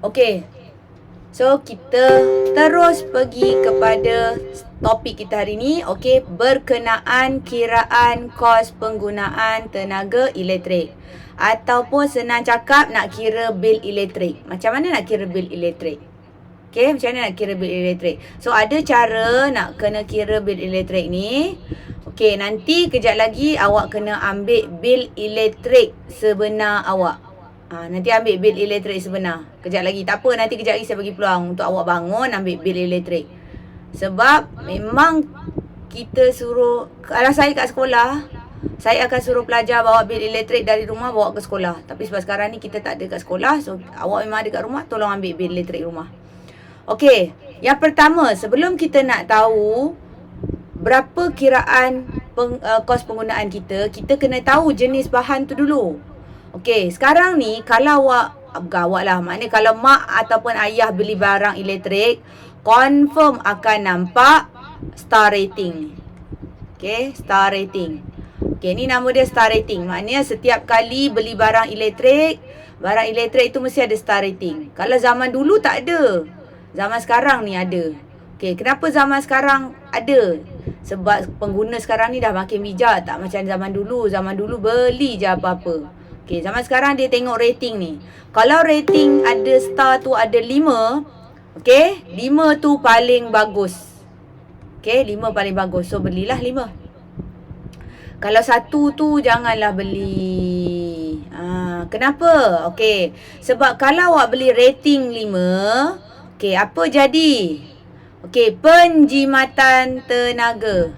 Okey. So kita terus pergi kepada topik kita hari ni. Okey, berkenaan kiraan kos penggunaan tenaga elektrik. Ataupun senang cakap nak kira bil elektrik. Macam mana nak kira bil elektrik? Okey, macam mana nak kira bil elektrik? So ada cara nak kena kira bil elektrik ni. Okey, nanti kejap lagi awak kena ambil bil elektrik sebenar awak. Nanti ambil bil elektrik sebenar. Kejap lagi. Tak apa, nanti kejap lagi saya bagi peluang untuk awak bangun ambil bil elektrik. Sebab memang kita suruh, kalau saya kat sekolah, saya akan suruh pelajar bawa bil elektrik dari rumah bawa ke sekolah. Tapi sebab sekarang ni kita tak ada kat sekolah, so awak memang ada kat rumah, tolong ambil bil elektrik rumah. Okey, yang pertama, sebelum kita nak tahu berapa kiraan kos penggunaan kita kena tahu jenis bahan tu dulu. Okey, sekarang ni kalau bukan awak lah, maknanya kalau mak ataupun ayah beli barang elektrik, confirm akan nampak star rating ni. Okey, star rating. Okey, ni nama dia star rating. Maknanya setiap kali beli barang elektrik itu mesti ada star rating. Kalau zaman dulu tak ada. Zaman sekarang ni ada. Okey, kenapa zaman sekarang ada? Sebab pengguna sekarang ni dah makin bijak, tak macam zaman dulu. Zaman dulu beli je apa-apa. Okey, zaman sekarang dia tengok rating ni. Kalau rating ada star tu ada 5, okey, 5 tu paling bagus. Okey, 5 paling bagus. So belilah 5. Kalau 1 tu janganlah beli. Kenapa? Okey, sebab kalau awak beli rating 5, okey, apa jadi? Okey, penjimatan tenaga.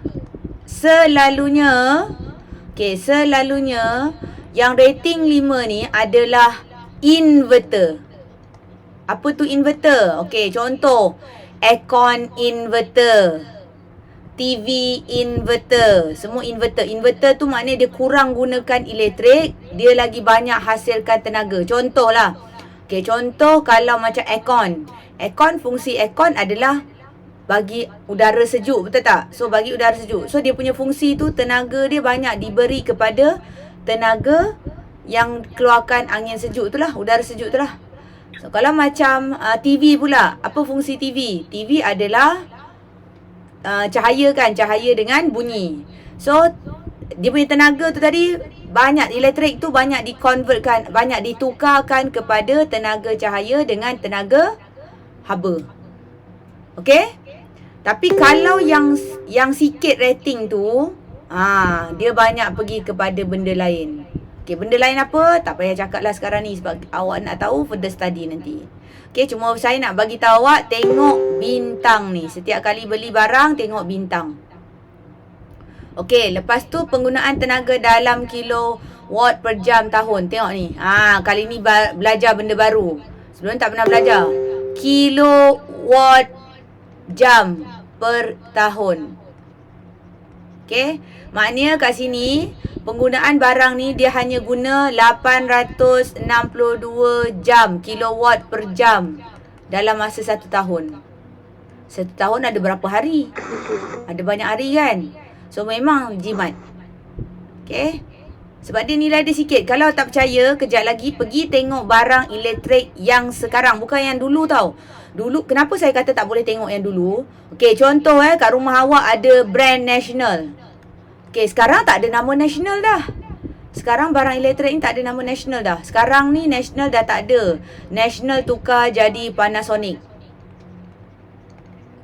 Selalunya yang rating 5 ni adalah inverter. Apa tu inverter? Okey, contoh aircon inverter, TV inverter, semua inverter. Inverter tu maknanya dia kurang gunakan elektrik, dia lagi banyak hasilkan tenaga. Contohlah. Okey, contoh kalau macam aircon. Aircon, fungsi aircon adalah bagi udara sejuk, betul tak? So bagi udara sejuk. So dia punya fungsi tu, tenaga dia banyak diberi kepada tenaga yang keluarkan angin sejuk tu lah, udara sejuk tu lah. So kalau macam TV pula, apa fungsi TV? TV adalah cahaya kan, cahaya dengan bunyi. So dia punya tenaga tu tadi, banyak elektrik tu banyak dikonvertkan, banyak ditukarkan kepada tenaga cahaya dengan tenaga haba. Okey? Tapi kalau yang sikit rating tu, dia banyak pergi kepada benda lain. Okey, benda lain apa? Tak payah cakap lah sekarang ni sebab awak nak tahu further study nanti. Okey, cuma saya nak bagi tahu awak, tengok bintang ni. Setiap kali beli barang, tengok bintang. Okey, lepas tu penggunaan tenaga dalam kilowatt per jam tahun. Tengok ni. Kali ni belajar benda baru. Sebelum tak pernah belajar. Kilowatt jam per tahun. Okey, maknanya kat sini penggunaan barang ni dia hanya guna 862 jam, kilowatt per jam dalam masa 1 tahun. 1 tahun ada berapa hari? Ada banyak hari kan? So memang jimat. Okey, sebab dia nilai dia sikit. Kalau tak percaya, kejap lagi pergi tengok barang elektrik yang sekarang, bukan yang dulu tau. Dulu, kenapa saya kata tak boleh tengok yang dulu? Okey, contoh kat rumah awak ada brand National. Okey, sekarang tak ada nama National dah. Sekarang barang elektrik ni tak ada nama National dah. Sekarang ni National dah tak ada. National tukar jadi Panasonic.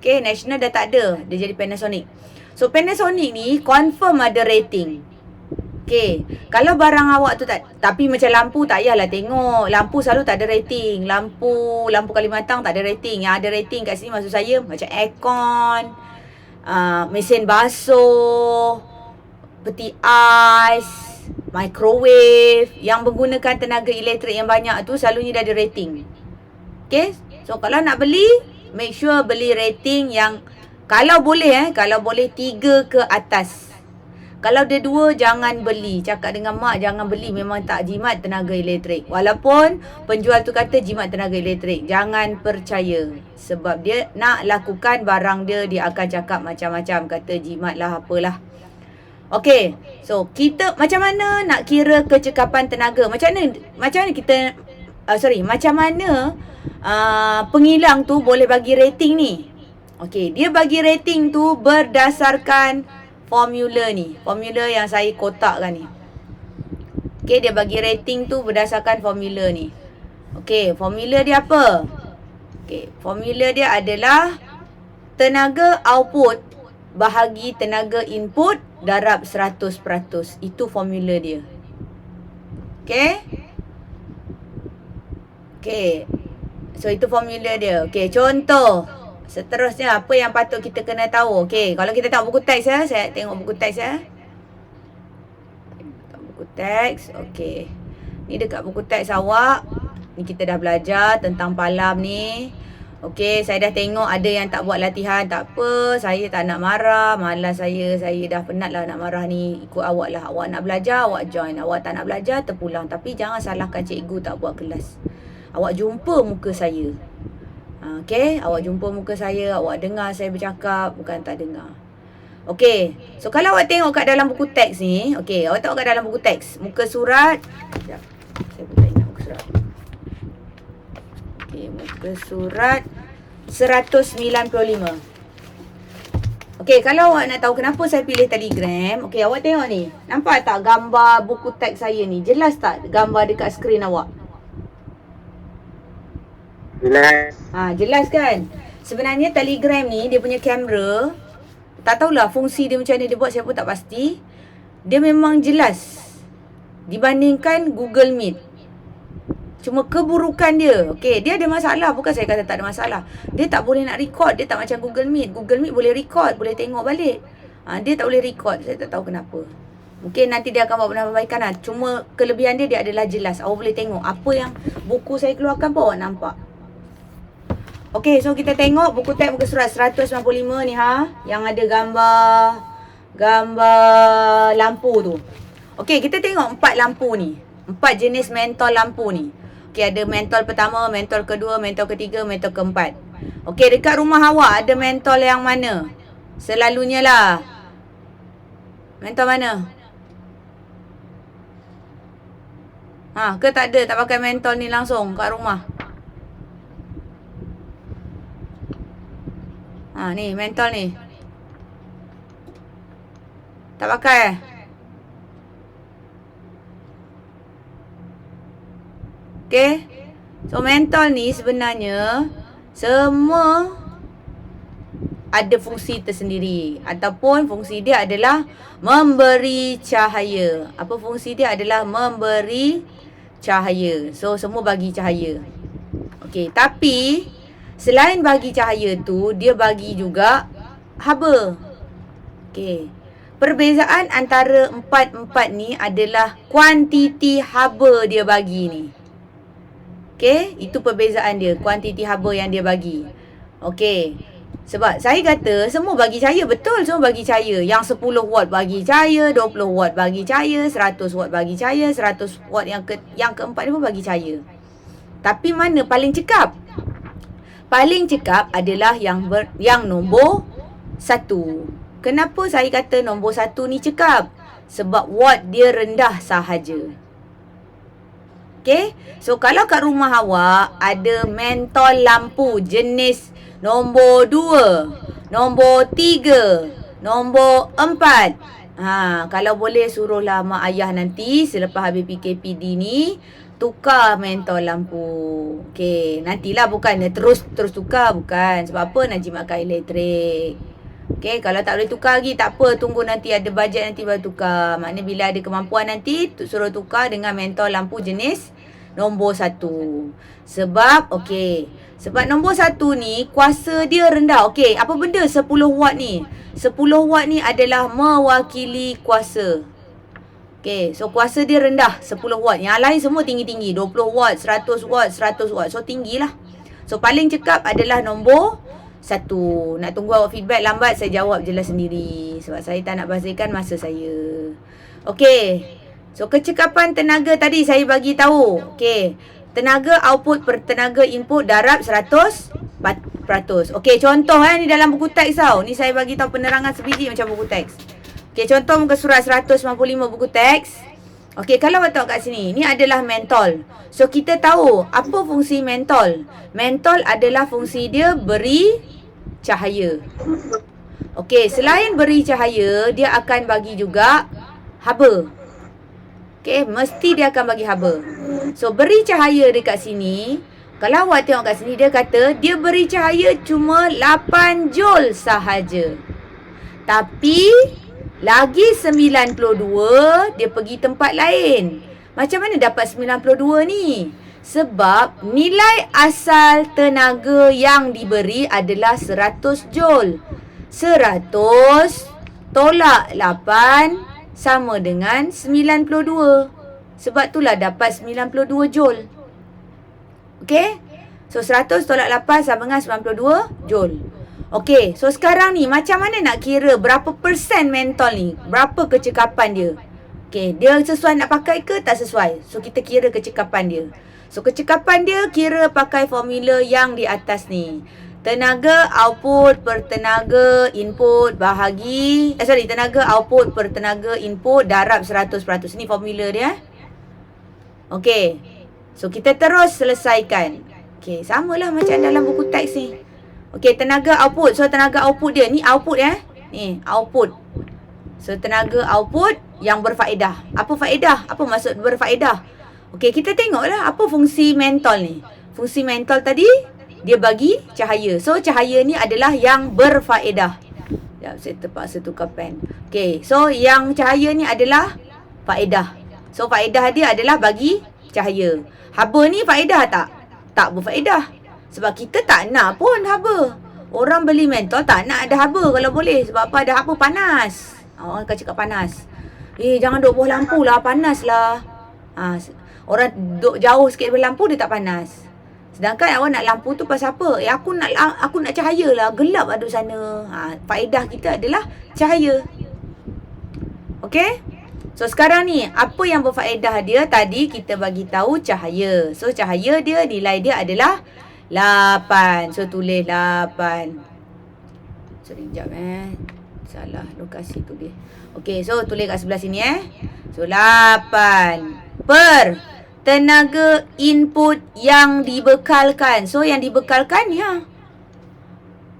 Okey, National dah tak ada. Dia jadi Panasonic. So Panasonic ni confirm ada rating. Okey, kalau barang awak tu tak, tapi macam lampu tak payahlah tengok. Lampu selalu tak ada rating. Lampu Kalimantan tak ada rating. Yang ada rating kat sini maksud saya macam aircon, mesin basuh, peti ais, microwave yang menggunakan tenaga elektrik yang banyak tu selalunya dah ada rating. Okey, so kalau nak beli, make sure beli rating yang kalau boleh 3 ke atas. Kalau dia 2, jangan beli. Cakap dengan mak, jangan beli. Memang tak jimat tenaga elektrik. Walaupun penjual tu kata jimat tenaga elektrik. Jangan percaya. Sebab dia nak lakukan barang dia akan cakap macam-macam. Kata jimat lah, apalah. Okey. So, kita macam mana nak kira kecekapan tenaga? Macam mana kita macam mana pengilang tu boleh bagi rating ni. Okey, dia bagi rating tu berdasarkan formula ni. Formula yang saya kotakkan ni. Okey, dia bagi rating tu berdasarkan formula ni. Okey, formula dia apa? Okey, formula dia adalah tenaga output bahagi tenaga input darab 100%. Itu formula dia. Okey? Okey. So, itu formula dia. Okey, contoh. Seterusnya, apa yang patut kita kena tahu? Okey, kalau kita tengok buku teks ya. Saya tengok buku teks ya. Buku teks. Okey. Ni dekat buku teks awak. Ni kita dah belajar tentang palam ni. Okey, saya dah tengok ada yang tak buat latihan. Tak apa, saya tak nak marah. Malas saya dah penat lah nak marah ni. Ikut awak lah. Awak nak belajar, awak join. Awak tak nak belajar, terpulang. Tapi jangan salahkan cikgu tak buat kelas. Awak jumpa muka saya. Okey, awak jumpa muka saya, awak dengar saya bercakap, bukan tak dengar. Okey, so kalau awak tengok kat dalam buku teks ni, okey, awak tengok kat dalam buku teks, muka surat. Sekejap, saya pun tak ingat muka surat. Okey, muka surat 195. Okey, kalau awak nak tahu kenapa saya pilih Telegram, okey, awak tengok ni. Nampak tak gambar buku teks saya ni? Jelas tak gambar dekat skrin awak? Jelas. Jelas kan? Sebenarnya Telegram ni dia punya kamera, tak tahulah fungsi dia macam mana dia buat, saya pun tak pasti. Dia memang jelas dibandingkan Google Meet. Cuma keburukan dia, okey, dia ada masalah. Bukan saya kata tak ada masalah. Dia tak boleh nak record. Dia tak macam Google Meet. Google Meet boleh record, boleh tengok balik. Dia tak boleh record. Saya tak tahu kenapa. Mungkin nanti dia akan buat penambahbaikan lah. Cuma kelebihan dia adalah jelas. Awak boleh tengok apa yang buku saya keluarkan pun awak nampak. Okey, so kita tengok buku teks muka surat 195 ni yang ada gambar lampu tu. Okey, kita tengok 4 lampu ni. 4 jenis mentol lampu ni. Okey, ada mentol pertama, mentol kedua, mentol ketiga, mentol keempat. Okey, dekat rumah awak ada mentol yang mana? Selalunya lah. Mentol mana? Ke tak ada, tak pakai mentol ni langsung kat rumah? Ni mentol ni. Tak pakai. Okay. So mentol ni sebenarnya semua ada fungsi tersendiri. Ataupun fungsi dia adalah memberi cahaya. Apa fungsi dia adalah memberi cahaya. So semua bagi cahaya. Okay, tapi selain bagi cahaya tu, dia bagi juga haba. Okey. Perbezaan antara empat ni adalah kuantiti haba dia bagi ni. Okey, itu perbezaan dia, kuantiti haba yang dia bagi. Okey. Sebab saya kata semua bagi cahaya, betul semua bagi cahaya. Yang 10 watt bagi cahaya, 20 watt bagi cahaya, 100 watt bagi cahaya, 100 watt yang keempat ni pun bagi cahaya. Tapi mana paling cekap? Paling cekap adalah yang nombor 1. Kenapa saya kata nombor 1 ni cekap? Sebab watt dia rendah sahaja. Okay? So kalau kat rumah awak ada mentol lampu jenis nombor 2, nombor 3, nombor 4. Kalau boleh suruhlah mak ayah nanti selepas habis PKPD ni tukar mentol lampu. Okey, nantilah bukan terus tukar, bukan. Sebab apa? Nak jimatkan elektrik. Okey, kalau tak boleh tukar lagi tak apa, tunggu nanti ada bajet nanti baru tukar. Maknanya bila ada kemampuan nanti suruh tukar dengan mentol lampu jenis nombor 1. Sebab sebab nombor 1 ni kuasa dia rendah. Okey, apa benda 10 watt ni? 10 watt ni adalah mewakili kuasa. Okay, so kuasa dia rendah 10 watt. Yang lain semua tinggi-tinggi, 20 watt, 100 watt, 100 watt. So tinggilah. So paling cekap adalah nombor 1. Nak tunggu awak feedback lambat, saya jawab jelas sendiri. Sebab saya tak nak bazirkan masa saya. Okay, so kecekapan tenaga tadi saya bagi tahu. Okay, tenaga output per tenaga input darab 100%. Okay, contoh ni dalam buku teks tau. Ni saya bagi tahu penerangan sebiji macam buku teks. Okay, contoh muka surat 195 buku teks. Okey, kalau awak tengok kat sini, ni adalah mentol. So, kita tahu apa fungsi mentol. Mentol adalah fungsi dia beri cahaya. Okey, selain beri cahaya, dia akan bagi juga haba. Okey, mesti dia akan bagi haba. So, beri cahaya dekat sini. Kalau awak tengok kat sini, dia kata dia beri cahaya cuma 8 joule sahaja. Tapi lagi 92 dia pergi tempat lain. Macam mana dapat 92 ni? Sebab nilai asal tenaga yang diberi adalah 100 joule. 100 tolak 8 sama dengan 92. Sebab itulah dapat 92 joule. Okey? So 100 tolak 8 sama dengan 92 joule. Okey, so sekarang ni macam mana nak kira berapa persen mentol ni? Berapa kecekapan dia? Okey, dia sesuai nak pakai ke tak sesuai? So kita kira kecekapan dia. So kecekapan dia kira pakai formula yang di atas ni. Tenaga output per tenaga input bahagi tenaga output per tenaga input darab 100%. Ni formula dia. Okey. So kita terus selesaikan. Okey, samalah macam dalam buku teks ni. Okey, tenaga output. So, tenaga output dia. Ni output Ni, output. So, tenaga output yang berfaedah. Apa faedah? Apa maksud berfaedah? Okey, kita tengoklah apa fungsi mentol ni. Fungsi mentol tadi, dia bagi cahaya. So, cahaya ni adalah yang berfaedah. Sekejap, saya terpaksa tukar pen. Okey, so yang cahaya ni adalah faedah. So, faedah dia adalah bagi cahaya. Haba ni faedah tak? Tak berfaedah. Sebab kita tak nak pun haba. Orang beli mentol tak nak ada haba kalau boleh. Sebab apa? Ada haba panas. Orang akan cakap panas. Jangan duduk bawah lampu lah. Panas lah. Orang duduk jauh sikit dari lampu dia tak panas. Sedangkan awak nak lampu tu pasal apa? Aku nak cahaya lah. Gelap ada sana. Faedah kita adalah cahaya. Okey? So sekarang ni, apa yang berfaedah dia? Tadi kita bagi tahu cahaya. So cahaya dia, nilai dia adalah 8. So tulis 8. Sorry, sekejap salah lokasi tulis. Okey, so tulis kat sebelah sini So 8 per tenaga input yang dibekalkan. So yang dibekalkan ni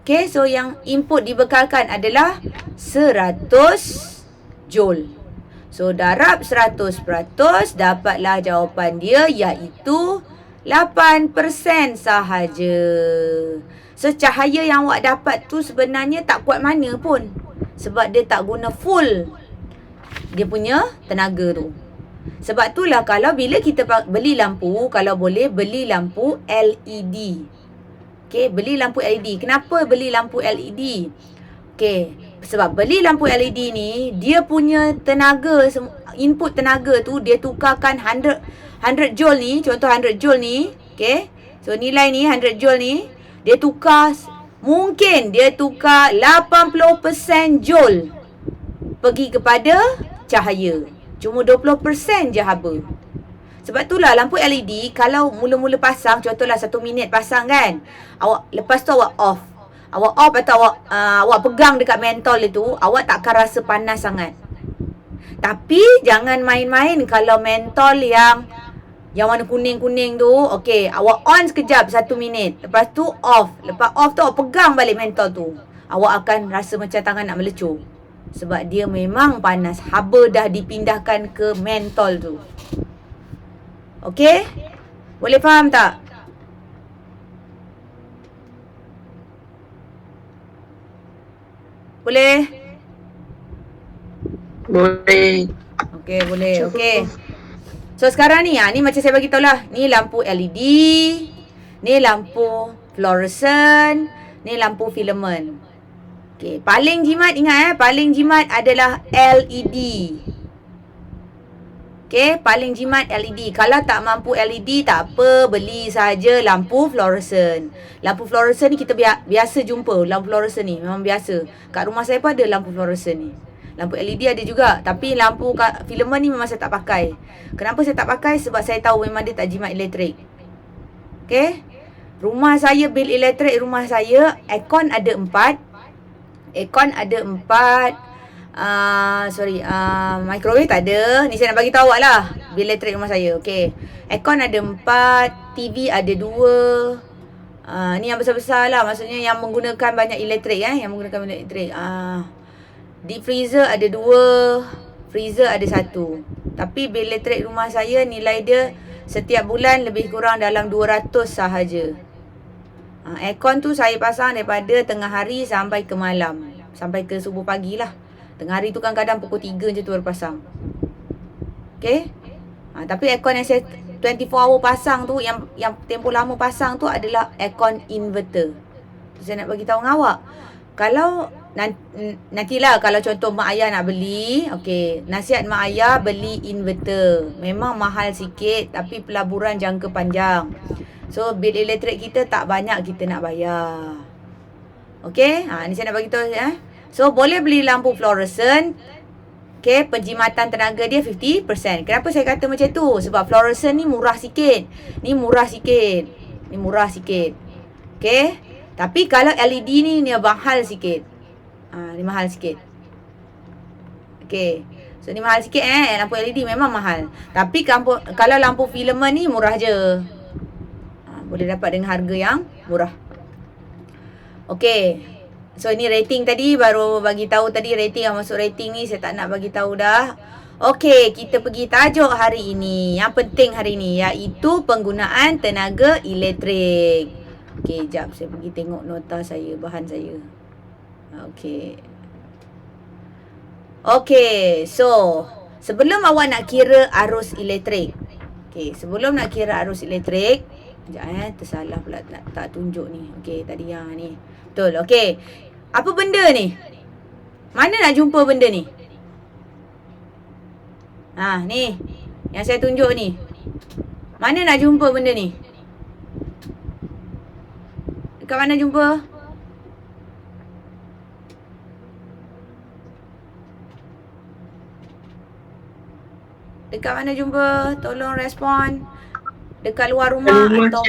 Okey, so yang input dibekalkan adalah 100 joule. So darab 100%, dapatlah jawapan dia iaitu 8% sahaja. So cahaya yang awak dapat tu sebenarnya tak kuat mana pun. Sebab dia tak guna full dia punya tenaga tu. Sebab itulah kalau bila kita beli lampu, kalau boleh beli lampu LED. Okey, beli lampu LED. Kenapa beli lampu LED? Okey, sebab beli lampu LED ni dia punya tenaga, input tenaga tu dia tukarkan 100 joule ni, contoh 100 joule ni, okey. So nilai ni 100 joule ni, dia tukar mungkin dia tukar 80% joule pergi kepada cahaya. Cuma 20% je haba. Sebab itulah lampu LED kalau mula-mula pasang, contohlah 1 minit pasang kan. Lepas tu awak off. Awak off atau awak pegang dekat mentol itu, awak tak akan rasa panas sangat. Tapi jangan main-main kalau mentol yang warna kuning-kuning tu, okey, awak on sekejap 1 minit. Lepas tu off. Lepas off tu awak pegang balik mentol tu. Awak akan rasa macam tangan nak melecur. Sebab dia memang panas. Haba dah dipindahkan ke mentol tu. Okey? Boleh faham tak? Boleh? Boleh. Okey, boleh. Okey. So sekarang ni ni macam saya bagi tahu lah. Ni lampu LED, ni lampu fluorescent, ni lampu filament. Okey, paling jimat ingat paling jimat adalah LED. Okey, paling jimat LED. Kalau tak mampu LED tak apa, beli saja lampu fluorescent. Lampu fluorescent ni kita biasa jumpa. Lampu fluorescent ni memang biasa. Kat rumah saya pun ada lampu fluorescent ni. Lampu LED ada juga. Tapi lampu filament ni memang saya tak pakai. Kenapa saya tak pakai? Sebab saya tahu memang dia tak jimat elektrik. Okay. Rumah saya, bil elektrik rumah saya, aircon ada 4. Aircon ada 4. Microwave tak ada. Ni saya nak bagi tahu awak lah bil elektrik rumah saya. Okey. Aircon ada 4, TV ada 2. Ni yang besar-besar lah. Maksudnya yang menggunakan banyak elektrik yang menggunakan banyak elektrik. Deep freezer ada 2, freezer ada 1. Tapi bil elektrik rumah saya nilai dia setiap bulan lebih kurang dalam 200 sahaja. Aircon tu saya pasang daripada tengah hari sampai ke malam. Sampai ke subuh pagi lah. Tengah hari tu kan kadang pukul 3 je tu baru pasang. Okay. Tapi aircon yang saya 24 hour pasang tu, yang tempoh lama pasang tu adalah aircon inverter. Saya nak bagi tahu dengan awak. Kalau nantilah kalau contoh mak ayah nak beli, okey, nasihat mak ayah beli inverter. Memang mahal sikit tapi pelaburan jangka panjang. So bil elektrik kita tak banyak kita nak bayar. Okey, ni saya nak bagi tahu So boleh beli lampu fluoresan. Okay, penjimatan tenaga dia 50%. Kenapa saya kata macam tu? Sebab fluoresan ni murah sikit. Ni murah sikit. Okay. Tapi kalau LED ni dia mahal sikit. Ni mahal sikit. Okay. So ni mahal sikit lampu LED memang mahal. Tapi kalau lampu filament ni murah je. Boleh dapat dengan harga yang murah. Okay. So ini rating tadi, baru bagi tahu tadi rating yang masuk rating ni saya tak nak bagi tahu dah. Okey, kita pergi tajuk hari ini. Yang penting hari ini iaitu penggunaan tenaga elektrik. Okey, jap saya pergi tengok nota saya, bahan saya. Okey, so sebelum awak nak kira arus elektrik. Okey, sebelum nak kira arus elektrik, sekejap tersalah pula tak tunjuk ni. Okey, tadi yang ni. Betul, okey. Apa benda ni? Mana nak jumpa benda ni? Ni. Yang saya tunjuk ni. Mana nak jumpa benda ni? Dekat mana jumpa? Dekat mana jumpa? Tolong respon. Dekat luar rumah atau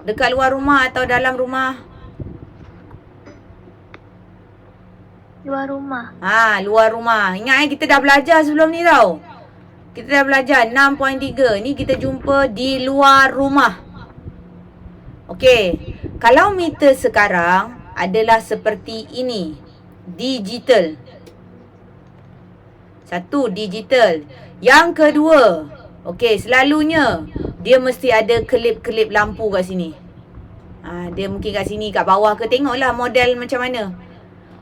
dekat luar rumah atau dalam rumah? Luar rumah. Luar rumah. Ingat kita dah belajar sebelum ni tau. Kita dah belajar 6.3. Ni kita jumpa di luar rumah. Okey. Kalau meter sekarang adalah seperti ini. Digital. Satu, digital. Yang kedua, okey, selalunya dia mesti ada kelip-kelip lampu kat sini. Dia mungkin kat sini, kat bawah ke. Tengoklah model macam mana.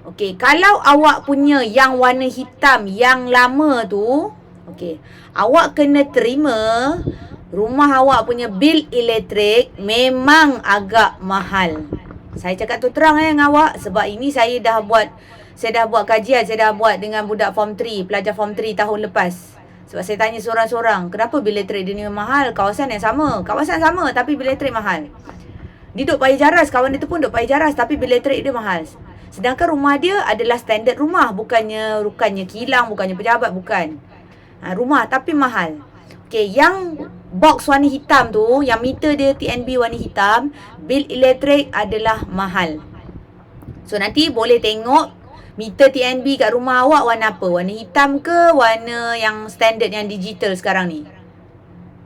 Okey, kalau awak punya yang warna hitam yang lama tu, okey, awak kena terima rumah awak punya bil elektrik memang agak mahal. Saya cakap tu terang dengan awak sebab ini saya dah buat kajian, saya dah buat dengan budak form 3, pelajar form 3 tahun lepas. Sebab saya tanya seorang-seorang, kenapa bil elektrik dia ni mahal? Kawasan yang sama, tapi bil elektrik mahal. Dia duduk Paya Jaras, kawan dia tu pun duduk Paya Jaras tapi bil elektrik dia mahal. Sedangkan rumah dia adalah standard rumah. Bukannya kilang, bukannya pejabat, bukan. Rumah tapi mahal. Okey, yang box warna hitam tu, yang meter dia TNB warna hitam, bil elektrik adalah mahal. So nanti boleh tengok meter TNB kat rumah awak warna apa? Warna hitam ke warna yang standard yang digital sekarang ni?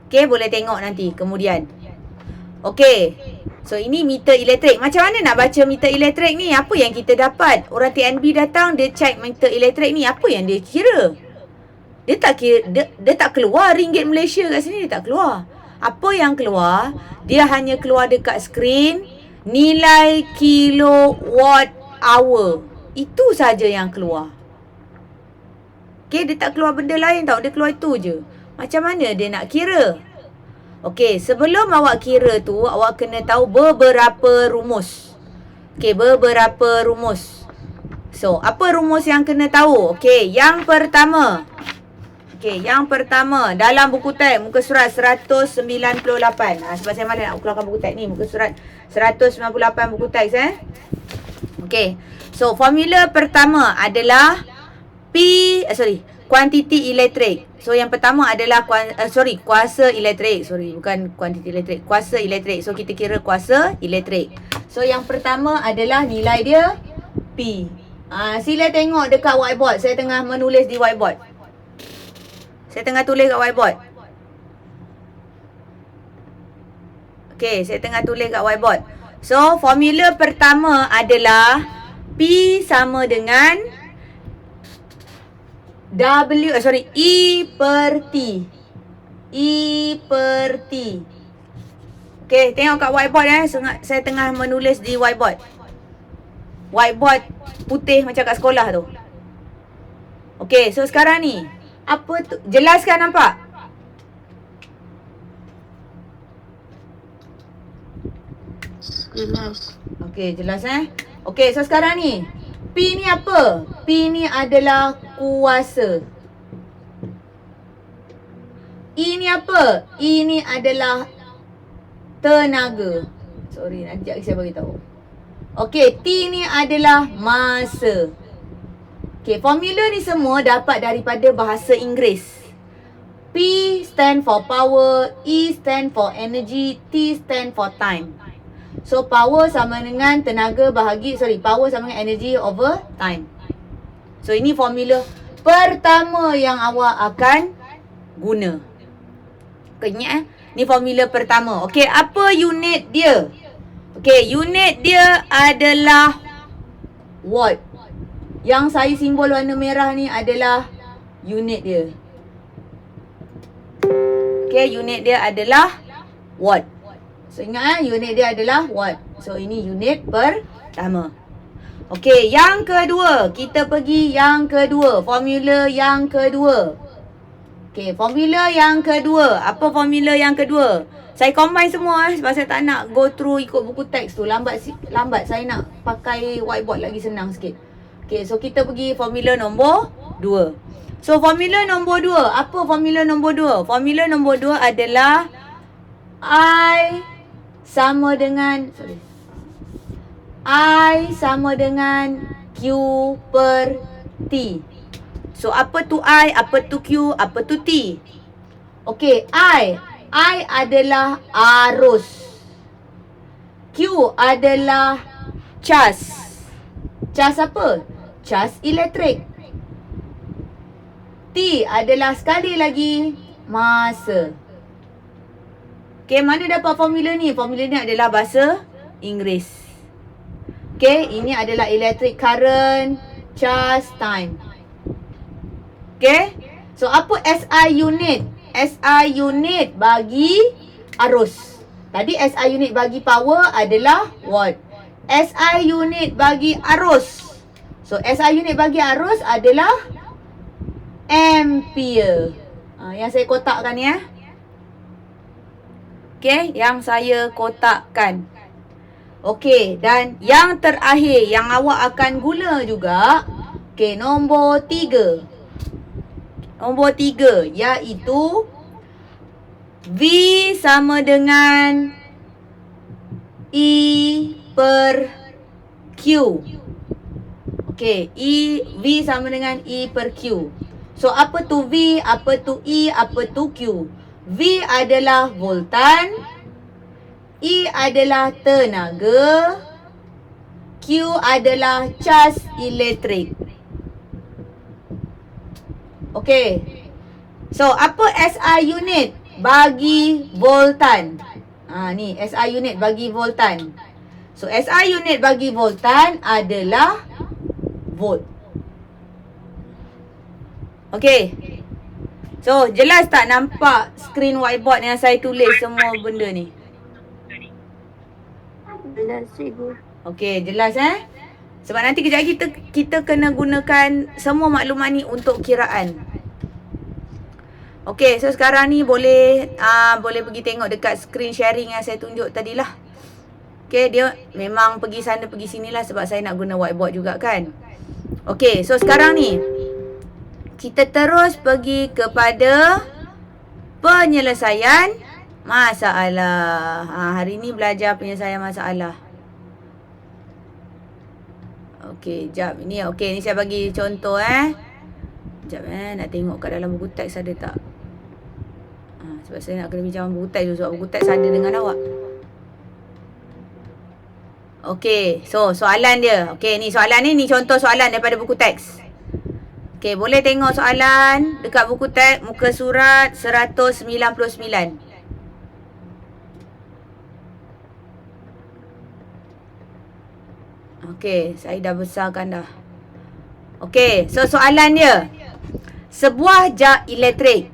Okey, boleh tengok nanti kemudian. Okey. So ini meter elektrik. Macam mana nak baca meter elektrik ni? Apa yang kita dapat? Orang TNB datang, dia check meter elektrik ni. Apa yang dia kira? Dia tak keluar ringgit Malaysia kat sini, dia tak keluar. Apa yang keluar? Dia hanya keluar dekat skrin nilai kilowatt hour. Itu saja yang keluar. Okay, dia tak keluar benda lain tau. Dia keluar itu je. Macam mana dia nak kira? Okey, sebelum awak kira tu, awak kena tahu beberapa rumus. Okey, beberapa rumus. So, apa rumus yang kena tahu? Okey, yang pertama. Dalam buku teks, muka surat 198. Sebab saya malas nak keluarkan buku teks ni. Muka surat 198 buku teks Okey, so formula pertama adalah kuantiti elektrik. So yang pertama adalah kuasa elektrik. Bukan kuantiti elektrik, kuasa elektrik. So kita kira kuasa elektrik. So yang pertama adalah nilai dia P. Sila tengok dekat whiteboard. Saya tengah menulis di whiteboard. Saya tengah tulis kat whiteboard. Okey, saya tengah tulis kat whiteboard. So, formula pertama adalah P sama dengan E per T. E per T. Okey, tengok kat whiteboard Saya tengah menulis di whiteboard. Whiteboard putih macam kat sekolah tu. Okey, so sekarang ni apa tu? Jelaskan nampak? Jelas. Okey, jelas Okey, so sekarang ni P ni apa? P ni adalah kuasa. E ni apa? E ni adalah tenaga. Sorry, nanti saya bagi tahu. Okey, T ni adalah masa. Okey, formula ni semua dapat daripada bahasa Inggeris. P stand for power, E stand for energy, T stand for time. So, power sama dengan tenaga power sama dengan energy over time. So, ini formula pertama yang awak akan guna. Okay, ingat ni formula pertama. Okey, apa unit dia? Okey, unit dia adalah watt. Yang saya simbol warna merah ni adalah unit dia. Okey, unit dia adalah watt. So, ingat unit dia adalah watt. So, ini unit pertama. Okey, yang kedua. Kita pergi yang kedua. Formula yang kedua. Okey, formula yang kedua. Apa formula yang kedua? Saya combine semua sebab saya tak nak go through ikut buku teks tu. Lambat saya nak pakai whiteboard lagi senang sikit. Okey, so kita pergi formula nombor 2. So, formula nombor 2. Apa formula nombor 2? Formula nombor 2 adalah I sama dengan Q per T. So, apa tu I, apa tu Q, apa tu T? Okey, I adalah arus. Q adalah cas. Cas apa? Cas elektrik. T adalah sekali lagi masa. Okey, mana dapat formula ni? Formula ni adalah bahasa Inggeris. Okey, ini adalah electric current, charge, time. Okey. So, apa SI unit? SI unit bagi arus. Tadi SI unit bagi power adalah watt. SI unit bagi arus. So, SI unit bagi arus adalah ampere. Yang saya kotakkan ni Okey, yang saya kotakkan. Okey, dan yang terakhir yang awak akan guna juga. Okey, nombor 3. Nombor 3 iaitu V sama dengan E per Q. Okey, V sama dengan E per Q. So, apa tu V, apa tu E, apa tu Q? V adalah voltan, E adalah tenaga, Q adalah cas elektrik. Okey. So, apa SI unit bagi voltan? Ni SI unit bagi voltan. So, SI unit bagi voltan adalah volt. Okey. So, jelas tak nampak screen whiteboard yang saya tulis semua benda ni? Jelas, cikgu. Okey, jelas Sebab nanti kejap lagi kita kena gunakan semua maklumat ni untuk kiraan. Okey, so sekarang ni boleh pergi tengok dekat screen sharing yang saya tunjuk tadilah. Okey, dia memang pergi sana pergi sinilah sebab saya nak guna whiteboard juga kan. Okey, so sekarang ni kita terus pergi kepada penyelesaian masalah. Hari ni belajar penyelesaian masalah. Okey, jap ni. Okey, ni saya bagi contoh Jap nak tengok kat dalam buku teks ada tak. Sebab saya nak kena bincang buku teks tu sebab buku teks ada dengan awak. Okey, so soalan dia. Okey, ni soalan ni contoh soalan daripada buku teks. Okey, boleh tengok soalan dekat buku teks muka surat 199. Okey, saya dah besarkan dah. Okey, so soalan dia. Sebuah jak elektrik.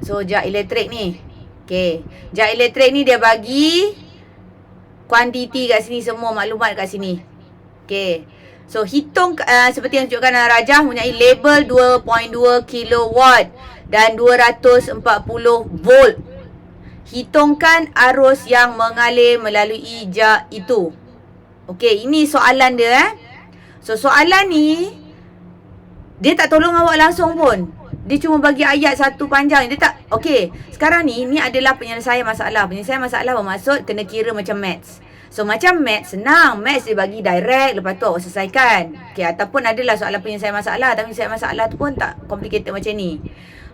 So, jak elektrik ni. Okey, jak elektrik ni dia bagi kuantiti kat sini, semua maklumat kat sini. Okey. So, hitung seperti yang tunjukkan dalam rajah mempunyai label 2.2 kilowatt dan 240 volt. Hitungkan arus yang mengalir melalui jak itu. Okey, ini soalan dia So, soalan ni dia tak tolong awak langsung pun. Dia cuma bagi ayat satu panjang. Dia tak, okey. Sekarang ni adalah penyelesaian masalah. Penyelesaian masalah bermaksud kena kira macam maths. So, macam maths senang. Maths dia bagi direct, lepas tu awak selesaikan. Okey, ataupun adalah soalan penyelesaian masalah. Tapi penyelesaian masalah tu pun tak complicated macam ni.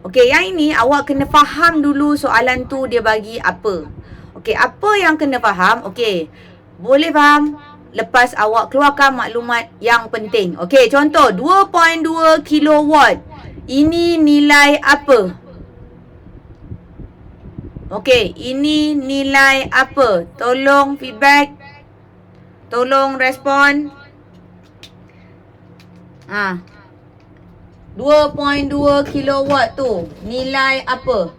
Okey, yang ini awak kena faham dulu soalan tu dia bagi apa. Okey, apa yang kena faham? Okey, boleh faham lepas awak keluarkan maklumat yang penting. Okey, contoh 2.2 kilowatt. Ini nilai apa? Okey, ini nilai apa? Tolong feedback. Tolong respon. 2.2 kilowatt tu nilai apa?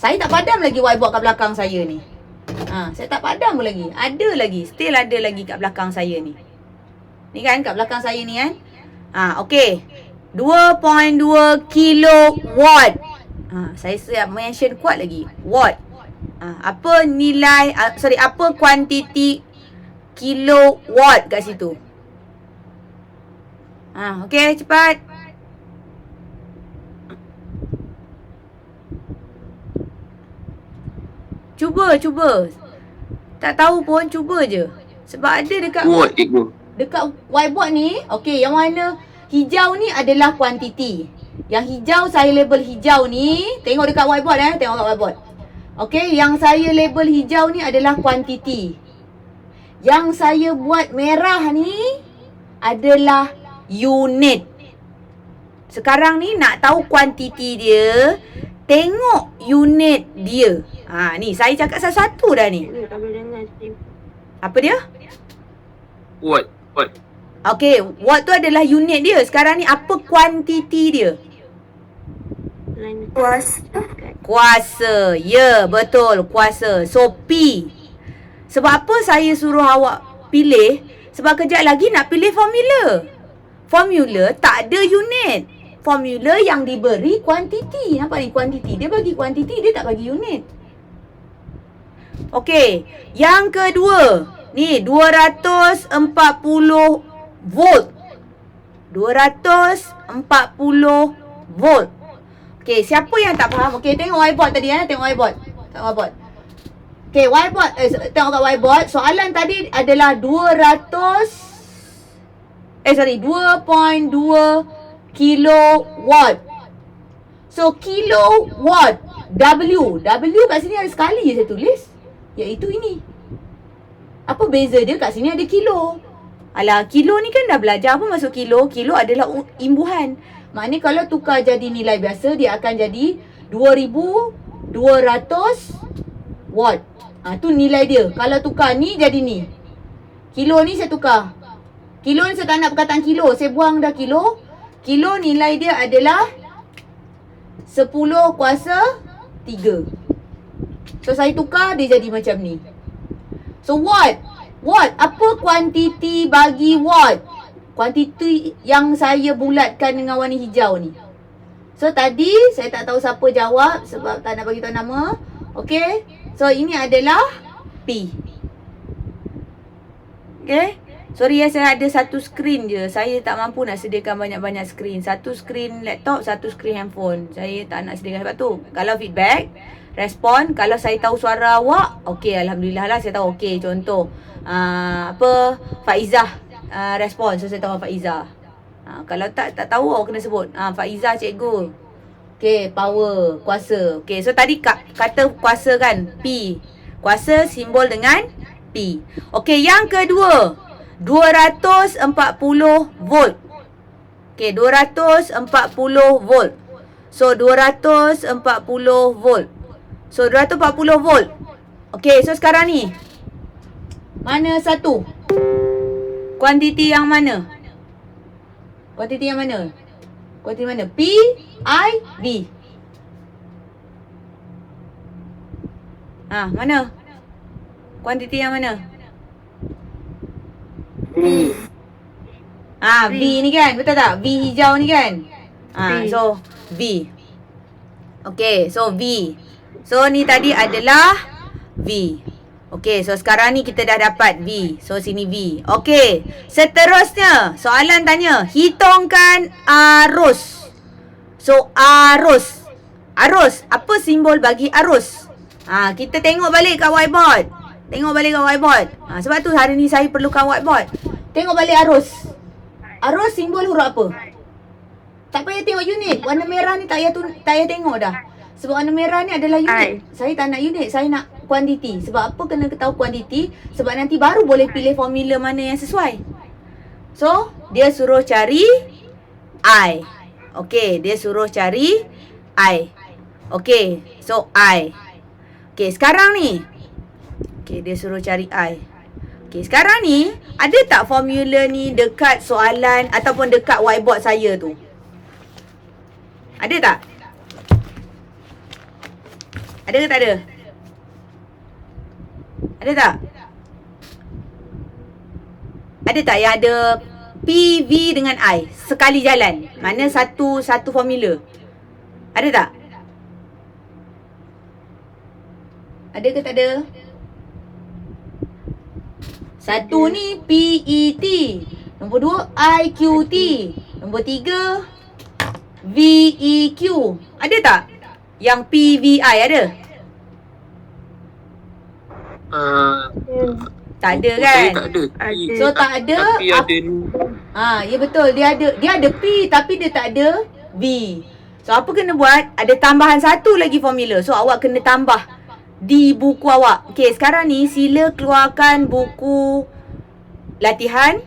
Saya tak padam lagi whiteboard kat belakang saya ni. Saya tak padam pun lagi. Ada lagi. Still ada lagi kat belakang saya ni. Ni kan kat belakang saya ni kan. Okey. 2.2 kilowatt. Saya siap mention kuat lagi. Watt. Apa nilai, apa kuantiti kilowatt kat situ? Okey, cepat. Cuba. Tak tahu pun, cuba je. Sebab ada dekat whiteboard ni. Okey, yang warna hijau ni adalah kuantiti. Yang hijau saya label hijau ni. Tengok dekat whiteboard tengok kat whiteboard. Okey, yang saya label hijau ni adalah kuantiti. Yang saya buat merah ni adalah unit. Sekarang ni nak tahu kuantiti dia, tengok unit dia. Ni saya cakap satu-satu dah ni. Apa dia? Watt. Okey, watt tu adalah unit dia. Sekarang ni apa kuantiti dia? Kuasa. Ya, betul. Kuasa. So, P. Sebab apa saya suruh awak pilih? Sebab kejap lagi nak pilih formula. Formula tak ada unit. Formula yang diberi kuantiti. Nampak ni kuantiti. Dia bagi kuantiti, dia tak bagi unit. Okey, yang kedua. Ni 240 volt. 240 volt. Okey, siapa yang tak faham? Okey, tengok whiteboard tadi tengok whiteboard. Okey, whiteboard tengok kat whiteboard. Soalan tadi adalah 2.2 kilowatt. So, kilowatt W kat sini ada sekali je saya tulis, iaitu ini. Apa beza dia? Kat sini ada kilo. Alah, kilo ni kan dah belajar apa maksud kilo. Kilo adalah imbuhan. Maknanya kalau tukar jadi nilai biasa, dia akan jadi 2200 watt. Tu nilai dia. Kalau tukar ni jadi ni. Kilo ni saya tukar. Kilo ni saya tak nak perkataan kilo. Saya buang dah kilo. Kilo nilai dia adalah 10 kuasa 3. So saya tukar, dia jadi macam ni. So watt. Watt. Apa kuantiti bagi watt? Kuantiti yang saya bulatkan dengan warna hijau ni. So tadi saya tak tahu siapa jawab sebab tak nak bagi tahu nama. Okey. So ini adalah P. Okey. Sorry saya ada satu skrin je. Saya tak mampu nak sediakan banyak-banyak skrin. Satu skrin laptop, satu skrin handphone. Saya tak nak sediakan sebab tu. Kalau feedback, respon. Kalau saya tahu suara awak, okey, alhamdulillah lah saya tahu. Okey, contoh Faizah respon. So saya tahu Faizah. Kalau tak tahu awak kena sebut. Faizah cikgu. Okey, power, kuasa. Okey, so tadi kata kuasa kan, P. Kuasa simbol dengan P. Okey, yang kedua. 240 volt. Okey, 240 volt. So, 240 volt. So, 240 volt. Okey, so sekarang ni. Mana satu? Kuantiti yang mana? Kuantiti yang mana? Kuantiti mana? P, I, V. Mana? Kuantiti yang mana? V ni kan? Betul tak? V hijau ni kan? So V. Okay, so V. So ni tadi adalah V. Okay, so sekarang ni kita dah dapat V. So sini V. Okay, seterusnya soalan tanya, hitungkan arus. So arus. Arus, apa simbol bagi arus? Kita tengok balik kat whiteboard. Sebab tu hari ni saya perlukan whiteboard. Tengok balik arus. Arus simbol huruf apa? Tak payah tengok unit. Warna merah ni tak payah tengok dah. Sebab warna merah ni adalah unit. Saya tak nak unit, saya nak kuantiti. Sebab apa kena tahu kuantiti? Sebab nanti baru boleh pilih formula mana yang sesuai. So, dia suruh cari I. Okay, dia suruh cari I. Okay, so I. Okay, sekarang ni. Okay, dia suruh cari I. Okay, sekarang ni, ada tak formula ni dekat soalan ataupun dekat whiteboard saya tu? Ada tak? Ada ke tak ada? Ada tak? Ada tak yang ada P, V dengan I sekali jalan? Mana satu formula? Ada tak? Ada ke tak ada? Satu ni PET. Nombor dua IQT. Nombor tiga VEQ. Ada tak? Yang PVI ada? Tak ada kan? Tak ada. So tak ada. Tapi ada ni. Ya betul. Dia ada P tapi dia tak ada V. So apa kena buat? Ada tambahan satu lagi formula. So awak kena tambah di buku awak. Okay, sekarang ni sila keluarkan buku latihan.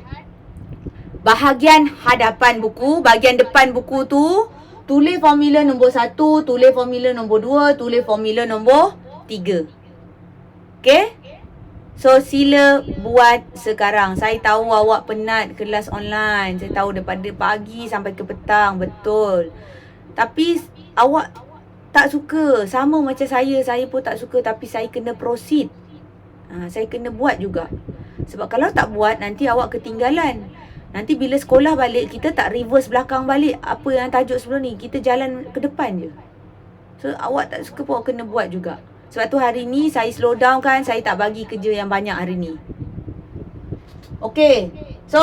Bahagian hadapan buku, bahagian depan buku tu, tulis formula nombor 1, tulis formula nombor 2, tulis formula nombor 3. Okay? So sila buat sekarang. Saya tahu awak penat kelas online. Saya tahu daripada pagi sampai ke petang. Betul. Tapi awak tak suka. Sama macam saya. Saya pun tak suka. Tapi saya kena proceed. Saya kena buat juga. Sebab kalau tak buat, nanti awak ketinggalan. Nanti bila sekolah balik, kita tak reverse belakang balik apa yang tajuk sebelum ni. Kita jalan ke depan je. So awak tak suka pun awak kena buat juga. Sebab tu hari ni saya slow down kan. Saya tak bagi kerja yang banyak hari ni. Okay. So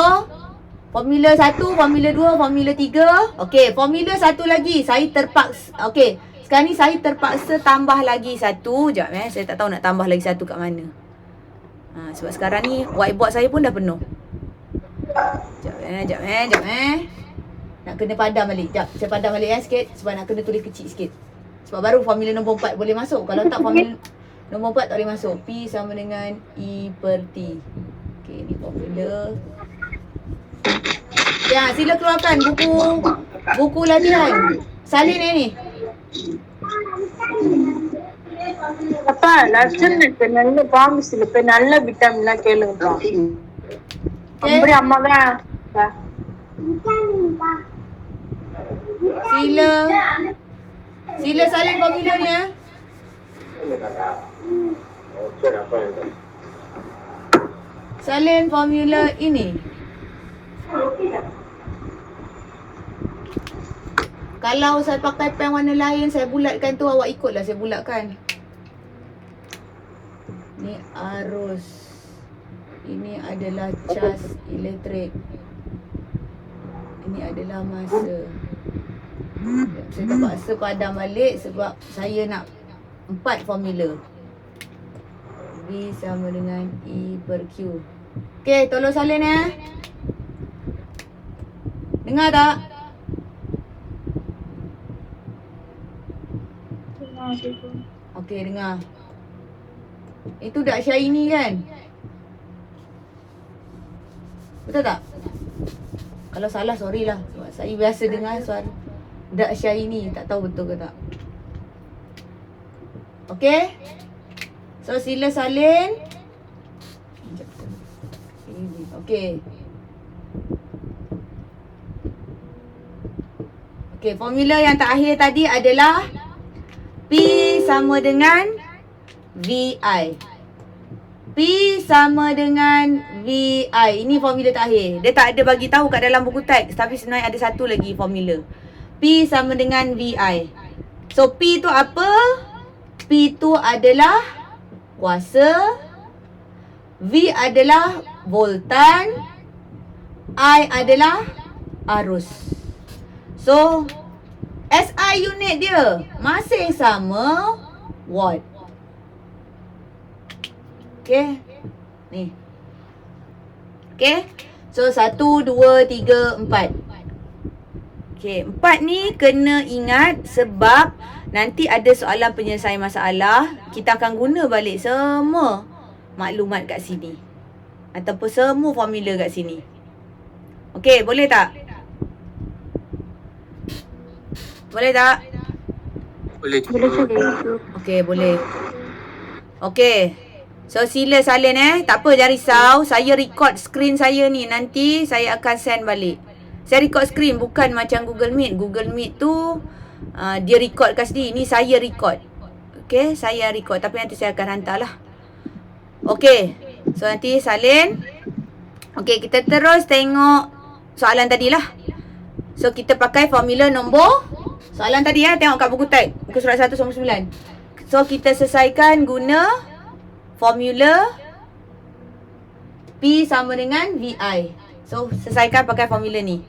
formula 1, formula 2, formula 3. Okay, formula 1 lagi. Saya terpaksa. Okay, sekarang ni saya terpaksa tambah lagi satu. Sekejap Saya tak tahu nak tambah lagi satu kat mana. Sebab sekarang ni whiteboard saya pun dah penuh. Sekejap Nak kena padam balik. Sekejap, saya padam balik sikit. Sebab nak kena tulis kecil sikit. Sebab baru formula nombor 4 boleh masuk. Kalau tak formula nombor 4 tak boleh masuk. P sama dengan E per T. Okay, ni formula. Ya, sila keluarkan buku latihan. Salin ni. அப்பா லட்சன் இருக்கு நல்ல ப்ராமிஸ் இருக்கு நல்ல விட்டமின்லாம் கேளுங்கப்பா அப்படி அம்மா தான் Sila salin formula ni Salin formula ini. Kalau saya pakai pen warna lain, saya bulatkan tu, awak ikutlah saya bulatkan. Ni arus. Ini adalah cas elektrik. Ini adalah masa. Saya terpaksa padam balik sebab saya nak 4 formula. V sama dengan E per Q. Okey, tolong salin Dengar tak? Okey, dengar. Itu dak Syaini kan? Betul tak? Kalau salah sorry lah. Sebab saya biasa dengar suara Dak Syahini. Tak tahu betul ke tak. Okay. So sila salin. Okay. Okay, formula yang terakhir tadi adalah P sama dengan VI. P sama dengan VI. Ini formula terakhir. Dia tak ada bagi tahu kat dalam buku teks. Tapi sebenarnya ada satu lagi formula. P sama dengan VI. So, P tu apa? P tu adalah kuasa. V adalah voltan. I adalah arus. So, SI unit dia masih sama watt. Okay. Ni. Okay. So, 1, 2, 3, 4. Okay. 4 ni kena ingat sebab nanti ada soalan penyelesaian masalah. Kita akan guna balik semua maklumat kat sini. Ataupun semua formula kat sini. Okay. Boleh tak? Boleh tak? Boleh. Boleh cikgu. Okay, boleh. Okay. So, sila salin Tak apa, jangan risau. Saya record screen saya ni. Nanti saya akan send balik. Saya record screen, bukan macam Google Meet. Google Meet tu, dia record kat sini. Ni saya record. Okay, saya record. Tapi nanti saya akan hantar lah. Okay. So, nanti salin. Okay, kita terus tengok soalan tadi lah. So, kita pakai formula nombor soalan tadi tengok kat buku teks. Buku surat 1 nombor 9. So, kita selesaikan guna formula P sama dengan VI. So, selesaikan pakai formula ni.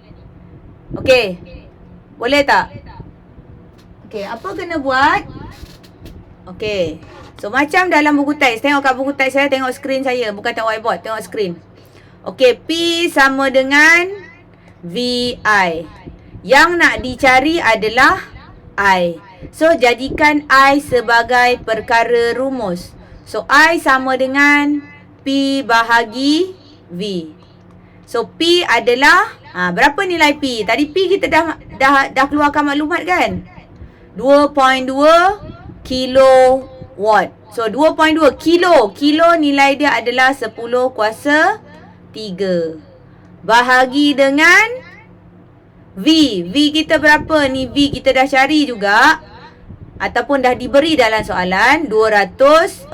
Okey. Boleh tak? Okey, apa kena buat? Okey. So, macam dalam buku teks. Tengok kat buku teks saya, tengok skrin saya. Bukan tengok whiteboard, tengok skrin. Okey, P sama dengan VI. Yang nak dicari adalah I. So, jadikan I sebagai perkara rumus. So, I sama dengan P bahagi V. So, P adalah, berapa nilai P? Tadi P kita dah keluarkan maklumat kan? 2.2 kilowatt. So, 2.2 kilo. Kilo nilai dia adalah 10 kuasa 3. Bahagi dengan V. V kita berapa ni? V kita dah cari juga. Ataupun dah diberi dalam soalan. 240.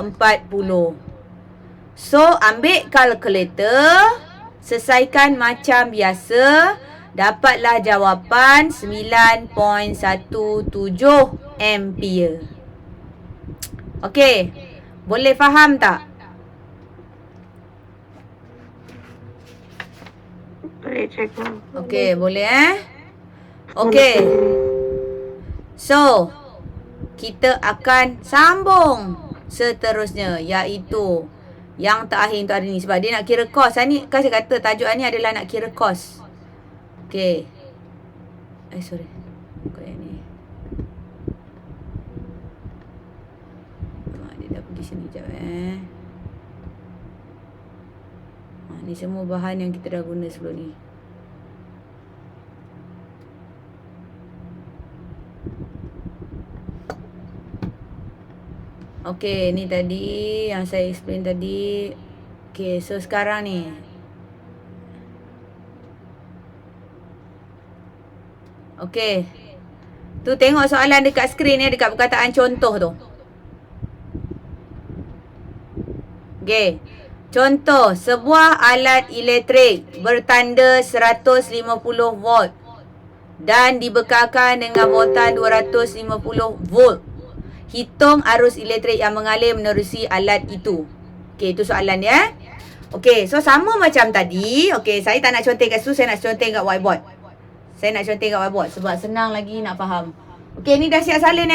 So, ambil kalkulator. Selesaikan macam biasa. Dapatlah jawapan 9.17 ampere. Okey. Boleh faham tak? Boleh cikgu. Okey, boleh Okey. So, kita akan sambung seterusnya, iaitu yang terakhir untuk hari ni. Sebab dia nak kira kos. Ni kan saya kata tajuk ni adalah nak kira kos. Okey. Sorry. Bukan yang ni. Dia dah pergi sini sekejap ni semua bahan yang kita dah guna sebelum ni. Okey, ni tadi yang saya explain tadi. Okey, so sekarang ni. Okey. Tu tengok soalan dekat skrin dekat perkataan contoh tu. Okey. Contoh, sebuah alat elektrik bertanda 150 volt dan dibekalkan dengan voltan 250 volt. Hitung arus elektrik yang mengalir menerusi alat itu. Okey, itu soalan dia. Okey, so sama macam tadi. Okey, saya tak nak conteng kat situ, saya nak conteng kat whiteboard. Saya nak conteng kat whiteboard sebab senang lagi nak faham. Okey, ni dah siap salin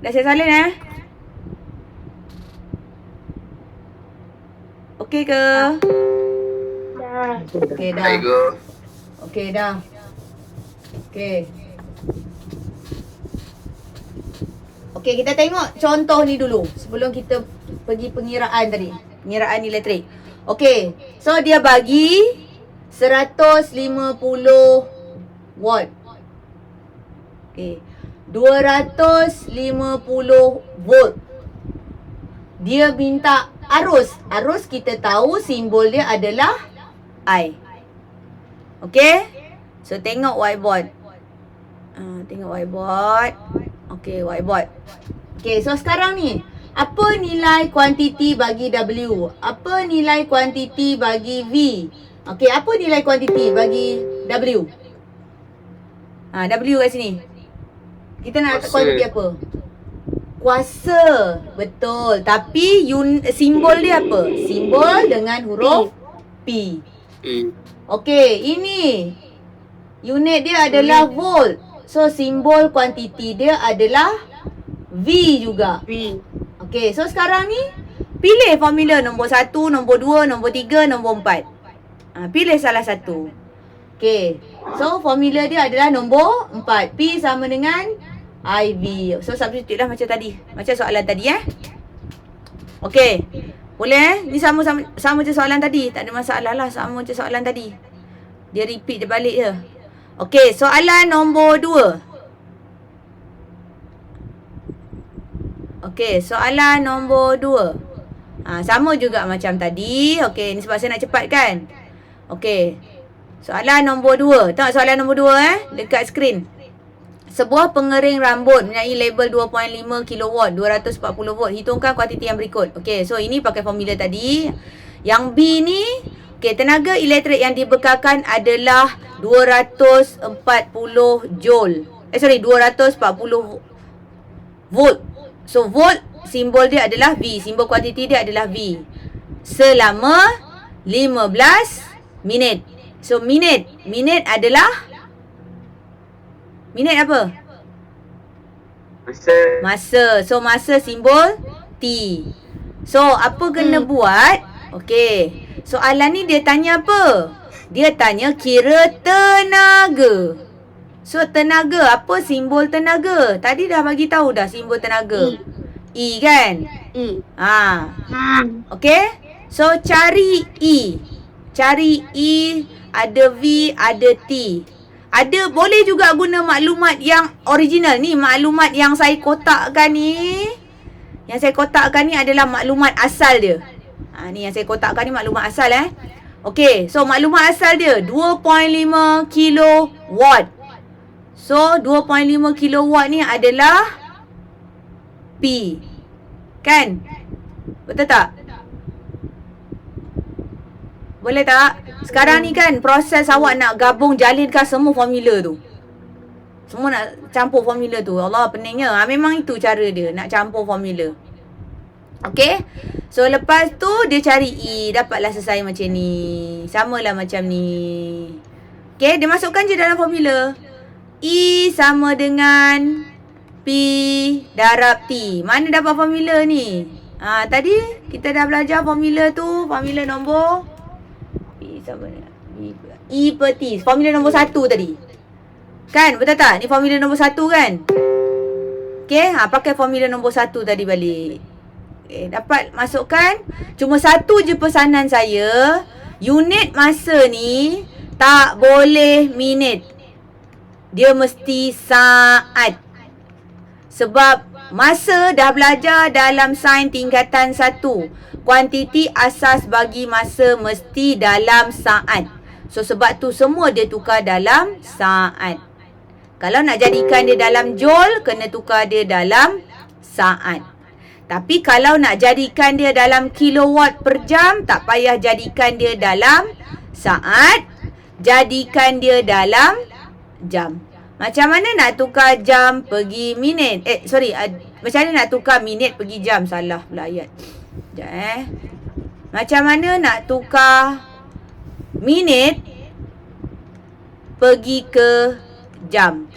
Dah siap salin Okey ke? Dah. Okey dah. Okey dah. Okey. Okey, kita tengok contoh ni dulu sebelum kita pergi pengiraan tadi. Pengiraan elektrik. Okay, so dia bagi 150 watt. Okay, 250 volt. Dia minta arus. Arus kita tahu simbol dia adalah I. Okay, so tengok whiteboard. Tengok whiteboard. Okay, whiteboard. Okay, so sekarang ni, apa nilai kuantiti bagi W? Apa nilai kuantiti bagi V? Okay, apa nilai kuantiti bagi W? W kat sini. Kita nak letak kuantiti apa? Kuasa. Betul. Tapi simbol dia apa? Simbol dengan huruf P. Okay, ini. Unit dia adalah volt. So, simbol kuantiti dia adalah V juga. V. Okay, so sekarang ni pilih formula nombor 1, nombor 2, nombor 3, nombor 4. Pilih salah satu. Okay, so formula dia adalah nombor 4. P sama dengan IV. So substitute lah macam tadi. Macam soalan tadi Okay, boleh Ni sama macam soalan tadi. Tak ada masalah lah, sama macam soalan tadi. Dia repeat dia balik je. Okay, soalan nombor 2. Okey, soalan nombor 2. Sama juga macam tadi. Okey, ni sebab saya nak cepat kan. Okey. Soalan nombor 2. Tengok soalan nombor 2 dekat skrin. Sebuah pengering rambut mempunyai label 2.5 kW, 240 volt. Hitungkan kuantiti yang berikut. Okey, so ini pakai formula tadi. Yang B ni, okey, tenaga elektrik yang dibekalkan adalah 240 joule. 240 volt. So, volt, simbol dia adalah V. Simbol kuantiti dia adalah V. Selama 15 minit. So, minit. Minit adalah? Minit apa? Masa. So, masa simbol T. So, apa kena buat? Okey. Soalan ni dia tanya apa? Dia tanya kira tenaga. So, tenaga. Apa simbol tenaga? Tadi dah bagi tahu dah simbol tenaga. E kan? E. Okay? So, cari E. Cari E. Ada V, ada T. Boleh juga guna maklumat yang original ni. Maklumat yang saya kotakkan ni. Yang saya kotakkan ni adalah maklumat asal dia. Ni yang saya kotakkan ni maklumat asal Okay, so maklumat asal dia 2.5 kilowatt. So, 2.5 kilowatt ni adalah P. Kan? Betul tak? Boleh tak? Sekarang ni kan proses awak nak gabung jalinkan semua formula tu. Semua nak campur formula tu. Allah, peningnya. Memang itu cara dia. Nak campur formula. Okay? So, lepas tu dia cari E. Dapatlah selesai macam ni. Samalah macam ni. Okay? Dia masukkan je dalam formula. E sama dengan P darab T. Mana dapat formula ni? Tadi kita dah belajar formula tu. Formula nombor P sama dengan E per T. Formula nombor 1 tadi. Kan? Betul tak? Ni formula nombor 1 kan? Okay? Pakai formula nombor 1 tadi balik. Okay, dapat masukkan. Cuma satu je pesanan saya. Unit masa ni tak boleh minit. Dia mesti saat. Sebab masa dah belajar dalam sains tingkatan 1. Kuantiti asas bagi masa mesti dalam saat. So sebab tu semua dia tukar dalam saat. Kalau nak jadikan dia dalam joule, kena tukar dia dalam saat. Tapi kalau nak jadikan dia dalam kilowatt per jam, tak payah jadikan dia dalam saat. Jadikan dia dalam jam. Macam mana nak tukar jam pergi minit? Macam mana nak tukar minit pergi jam? Salah pula ayat. Sekejap Macam mana nak tukar minit pergi ke jam?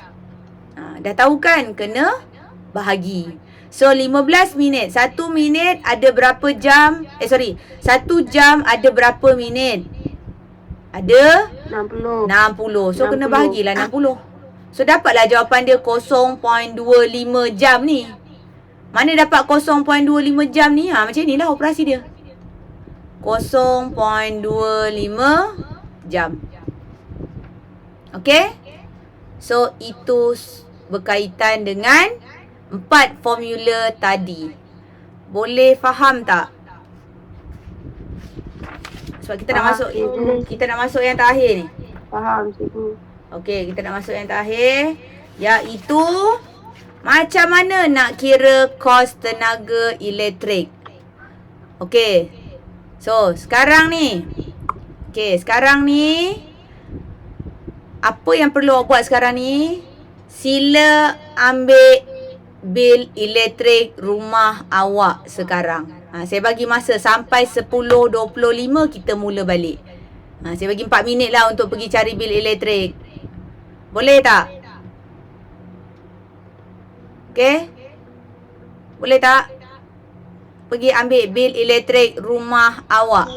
Dah tahu kan? Kena bahagi. So, 15 minit. 1 minit ada berapa jam? 1 jam ada berapa minit? Ada? 60. 60. So, 60. kena bahagilah 60. So, dapatlah jawapan dia 0.25 jam ni. Mana dapat 0.25 jam ni? Macam inilah operasi dia. 0.25 jam. Okay? So, itu berkaitan dengan 4 formula tadi. Boleh faham tak? Sebab kita nak masuk, kita nak masuk yang terakhir ni. Faham cikgu. Okey, kita nak masuk yang terakhir, iaitu macam mana nak kira kos tenaga elektrik. Okey. So, sekarang ni. Apa yang perlu awak buat sekarang ni? Sila ambil bil elektrik rumah awak sekarang. Saya bagi masa sampai 10.25 kita mula balik. Saya bagi 4 minit lah untuk pergi cari bil elektrik. Boleh tak? Okey? Boleh tak? Pergi ambil bil elektrik rumah awak.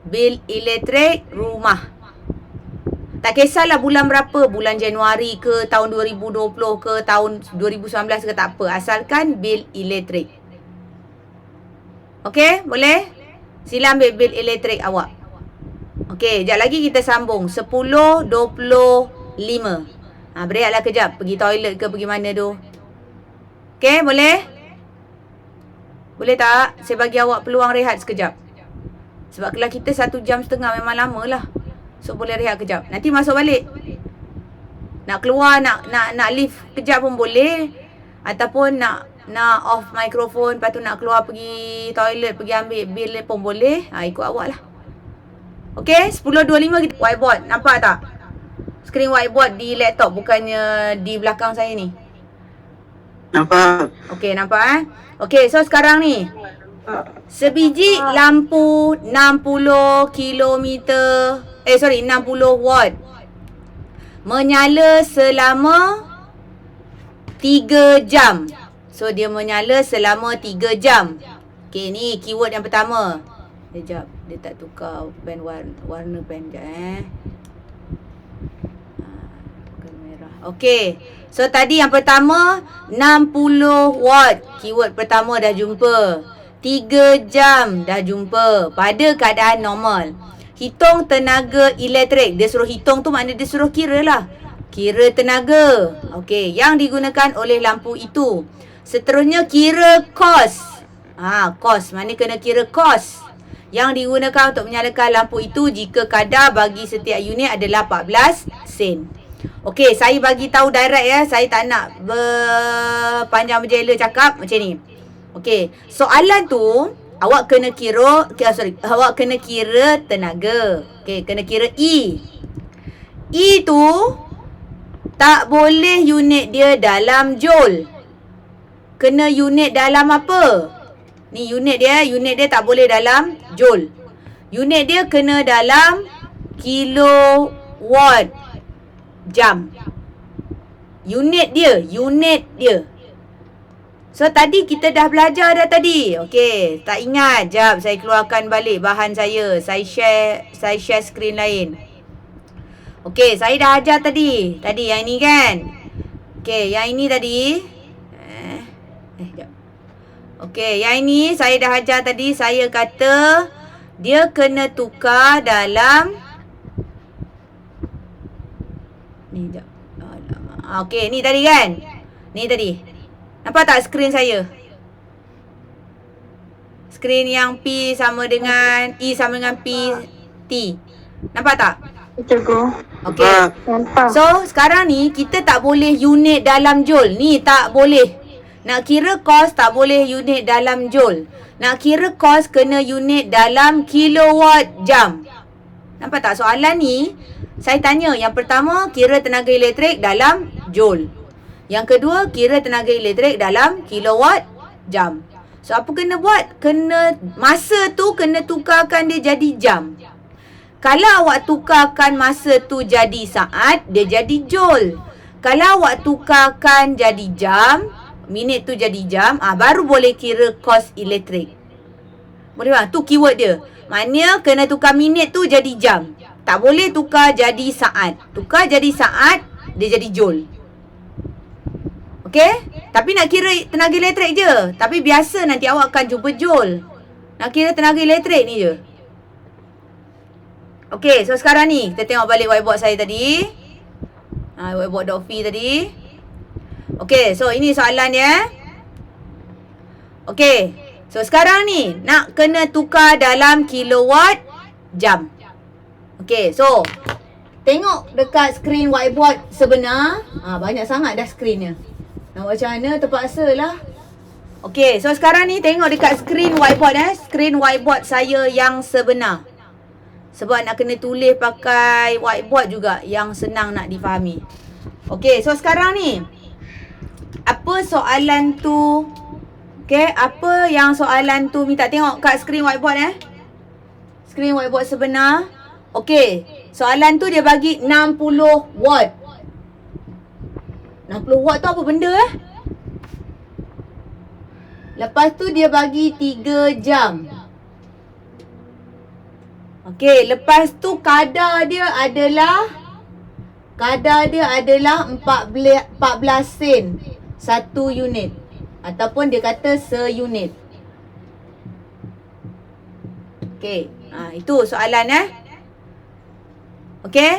Bil elektrik rumah. Tak kisahlah bulan berapa, bulan Januari ke, tahun 2020 ke, tahun 2019 ke, tak apa. Asalkan bil elektrik. Okey, boleh? Sila ambil bil elektrik awak. Okey, sekejap lagi kita sambung. 10.25. Berehatlah kejap. Pergi toilet ke, pergi mana tu. Okey, boleh? Boleh tak? Saya bagi awak peluang rehat sekejap. Sebab kelas kita 1 jam setengah memang lama lah. So, boleh rehat kejap. Nanti masuk balik. Nak keluar, nak lift kejap pun boleh. Ataupun nak off mikrofon, lepas tu nak keluar pergi toilet, pergi ambil bil pun boleh. Ikut awak lah. Okay, 10.25 kita whiteboard. Nampak tak? Skrin whiteboard di laptop, bukannya di belakang saya ni. Nampak. Okay, nampak Okay, so sekarang ni sebiji lampu 60 kilometer 60 watt menyala selama 3 jam. So, dia menyala selama 3 jam. Okay, ni keyword yang pertama. Sekejap, dia tak tukar pen warna pen sekejap bukan merah. Okay, so tadi yang pertama 60 watt. Keyword pertama dah jumpa. 3 jam dah jumpa pada keadaan normal. Hitung tenaga elektrik. Dia suruh hitung tu maknanya dia suruh kira lah. Kira tenaga. Okey, yang digunakan oleh lampu itu. Seterusnya kira kos. Kos. Mana kena kira kos yang digunakan untuk menyalakan lampu itu jika kadar bagi setiap unit adalah 14 sen. Okey, saya bagi tahu direct ya. Saya tak nak berpanjang berjela cakap macam ni. Okey, soalan tu awak kena kira, awak kena kira tenaga. Okey, kena kira E. E tu tak boleh unit dia dalam joule. Kena unit dalam apa? Ni unit dia tak boleh dalam joule. Unit dia kena dalam kilowatt jam. Unit dia. So, tadi kita dah belajar dah tadi. Okey, tak ingat. Jap, saya keluarkan balik bahan saya. Saya share skrin lain. Okey, saya dah ajar tadi. Tadi yang ini kan? Okey, yang ini tadi. Jap. Okey, yang ini saya dah ajar tadi. Saya kata dia kena tukar dalam ni jap. Okey, ni tadi kan? Ni tadi. Nampak tak skrin saya? Skrin yang P sama dengan E sama dengan P T. Nampak tak? Cikgu. Okey. Nampak. So, sekarang ni kita tak boleh unit dalam joule. Ni tak boleh. Nak kira kos tak boleh unit dalam joule. Nak kira kos kena unit dalam kilowatt jam. Nampak tak soalan ni? Saya tanya yang pertama kira tenaga elektrik dalam joule. Yang kedua kira tenaga elektrik dalam kilowatt jam. So apa kena buat? Kena masa tu kena tukarkan dia jadi jam. Kalau awak tukarkan masa tu jadi saat, dia jadi joule. Kalau awak tukarkan jadi jam, minit tu jadi jam, baru boleh kira kos elektrik. Boleh tak? Tu keyword dia. Maknanya kena tukar minit tu jadi jam. Tak boleh tukar jadi saat. Tukar jadi saat, dia jadi joule. Okey? Tapi nak kira tenaga elektrik je. Tapi biasa nanti awak akan jumpa joule. Nak kira tenaga elektrik ni je. Okey, so sekarang ni kita tengok balik whiteboard saya tadi. Whiteboard Dofi tadi. Okey, so ini soalan dia. Okey, so sekarang ni nak kena tukar dalam kilowatt jam. Okey, so tengok dekat skrin whiteboard sebenar. Banyak sangat dah skrinnya. Nak buat macam mana, terpaksa lah. Okey, so sekarang ni tengok dekat skrin whiteboard skrin whiteboard saya yang sebenar. Sebab nak kena tulis pakai whiteboard juga yang senang nak difahami. Okey, so sekarang ni apa soalan tu? Okey, apa yang soalan tu minta tengok kat skrin whiteboard skrin whiteboard sebenar. Okey, soalan tu dia bagi 60 watt. 60 watt tu apa benda Lepas tu dia bagi 3 jam. Okey, lepas tu kadar dia adalah 14 sen 1 unit. Ataupun dia kata seunit. Okey, itu soalan Okey?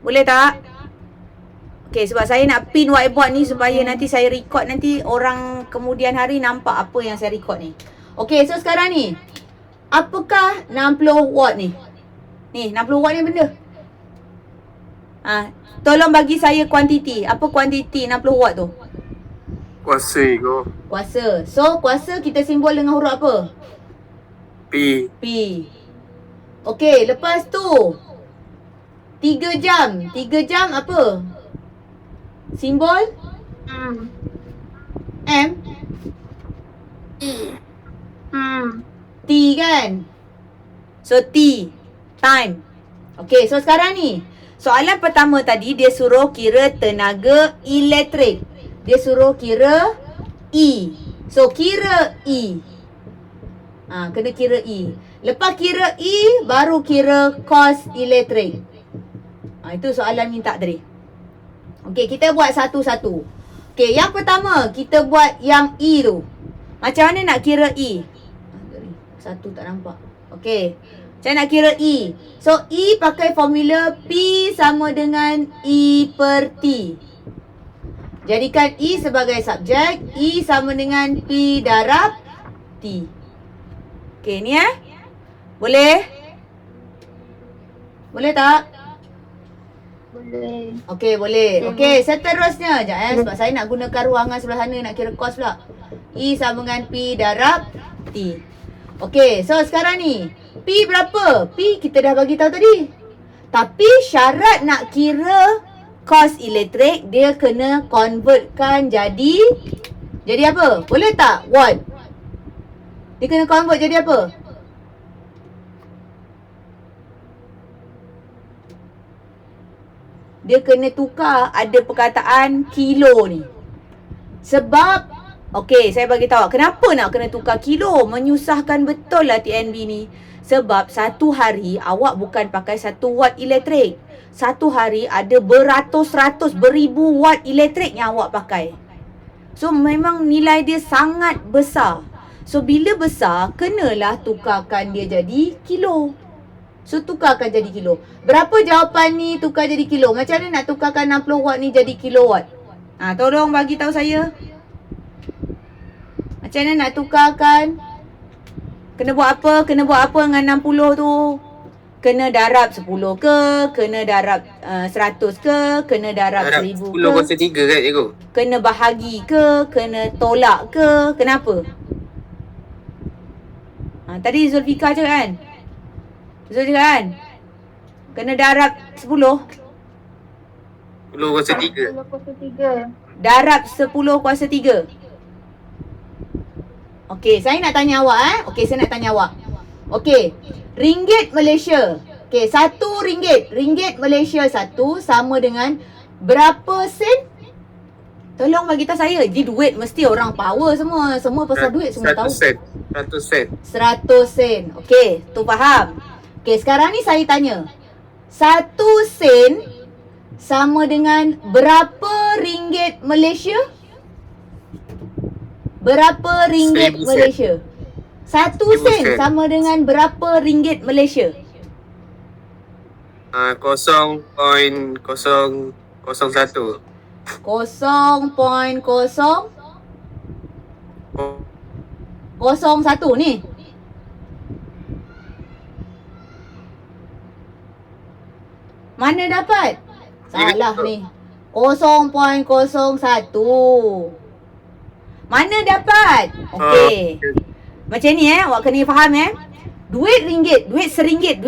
Boleh tak? Okey, sebab saya nak pin whiteboard ni supaya nanti saya record, nanti orang kemudian hari nampak apa yang saya record ni. Okey, so sekarang ni apakah 60 watt ni? Ni 60 watt ni benda. Tolong bagi saya kuantiti. Apa kuantiti 60 watt tu? Kuasa ko. Kuasa. So kuasa kita simbol dengan huruf apa? P. P. Okey, lepas tu 3 jam. 3 jam apa? Simbol? M. T kan? So T. Time. Okey, so sekarang ni soalan pertama tadi dia suruh kira tenaga elektrik. Dia suruh kira E. So kira E. Kena kira E. Lepas kira E baru kira kos elektrik. Itu soalan minta tadi. Okey, kita buat satu-satu. Okey, yang pertama kita buat yang E tu. Macam mana nak kira E? Satu tak nampak. Okey, macam nak kira E. So E pakai formula P sama dengan E per T. Jadikan E sebagai subjek. E sama dengan P darab T. Okey, ni boleh? Boleh tak? Boleh. Okey, boleh. Okey, seterusnya. Sekejap sebab saya nak gunakan ruangan sebelah sana nak kira kos pula. E sama dengan P darab T. Okey, so sekarang ni P berapa? P kita dah bagi tahu tadi. Tapi syarat nak kira kos elektrik dia kena convertkan jadi apa? Boleh tak? Watt. Dia kena convert jadi apa? Dia kena tukar ada perkataan kilo ni. Sebab okey, saya bagi tahu kenapa nak kena tukar kilo. Menyusahkan betul lah TNB ni. Sebab satu hari awak bukan pakai 1 watt elektrik. Satu hari ada beratus-ratus, beribu watt elektrik yang awak pakai. So memang nilai dia sangat besar. So bila besar, kenalah tukarkan dia jadi kilo. So tukarkan jadi kilo. Berapa jawapan ni tukar jadi kilo? Macam mana nak tukarkan 60 watt ni jadi kilowatt? Tolong bagi tahu saya. Macam mana nak tukarkan? Kena buat apa? Kena buat apa dengan 60 tu? Kena darab 10 ke? Kena darab 100 ke? Kena darab 1000 ke? 10 kuasa 3 kan cikgu? Kena bahagi ke? Kena tolak ke? Kenapa? Tadi Zulfika cakap kan? Zul cakap kan? Kena darab 10. 10 kuasa 3. 10 kuasa 3. Darab 10 kuasa 3. Okey, saya nak tanya awak Okey, saya nak tanya awak. Okey, ringgit Malaysia. Okey, 1 ringgit. Ringgit Malaysia 1 sama dengan berapa sen? Tolong bagi tahu saya. Di duit mesti orang power semua. Semua pasal duit semua tahu. 100 sen. 100 sen. Okey, tu faham. Okey, sekarang ni saya tanya. 1 sen sama dengan berapa ringgit Malaysia? Berapa ringgit 1000 sen. Malaysia? 1 sen sama dengan berapa ringgit Malaysia? 0.001. 0.001 ni. Mana dapat? Salah ni. 0.01. Mana dapat? Okey. Macam ni awak kena faham Duit ringgit, duit RM1,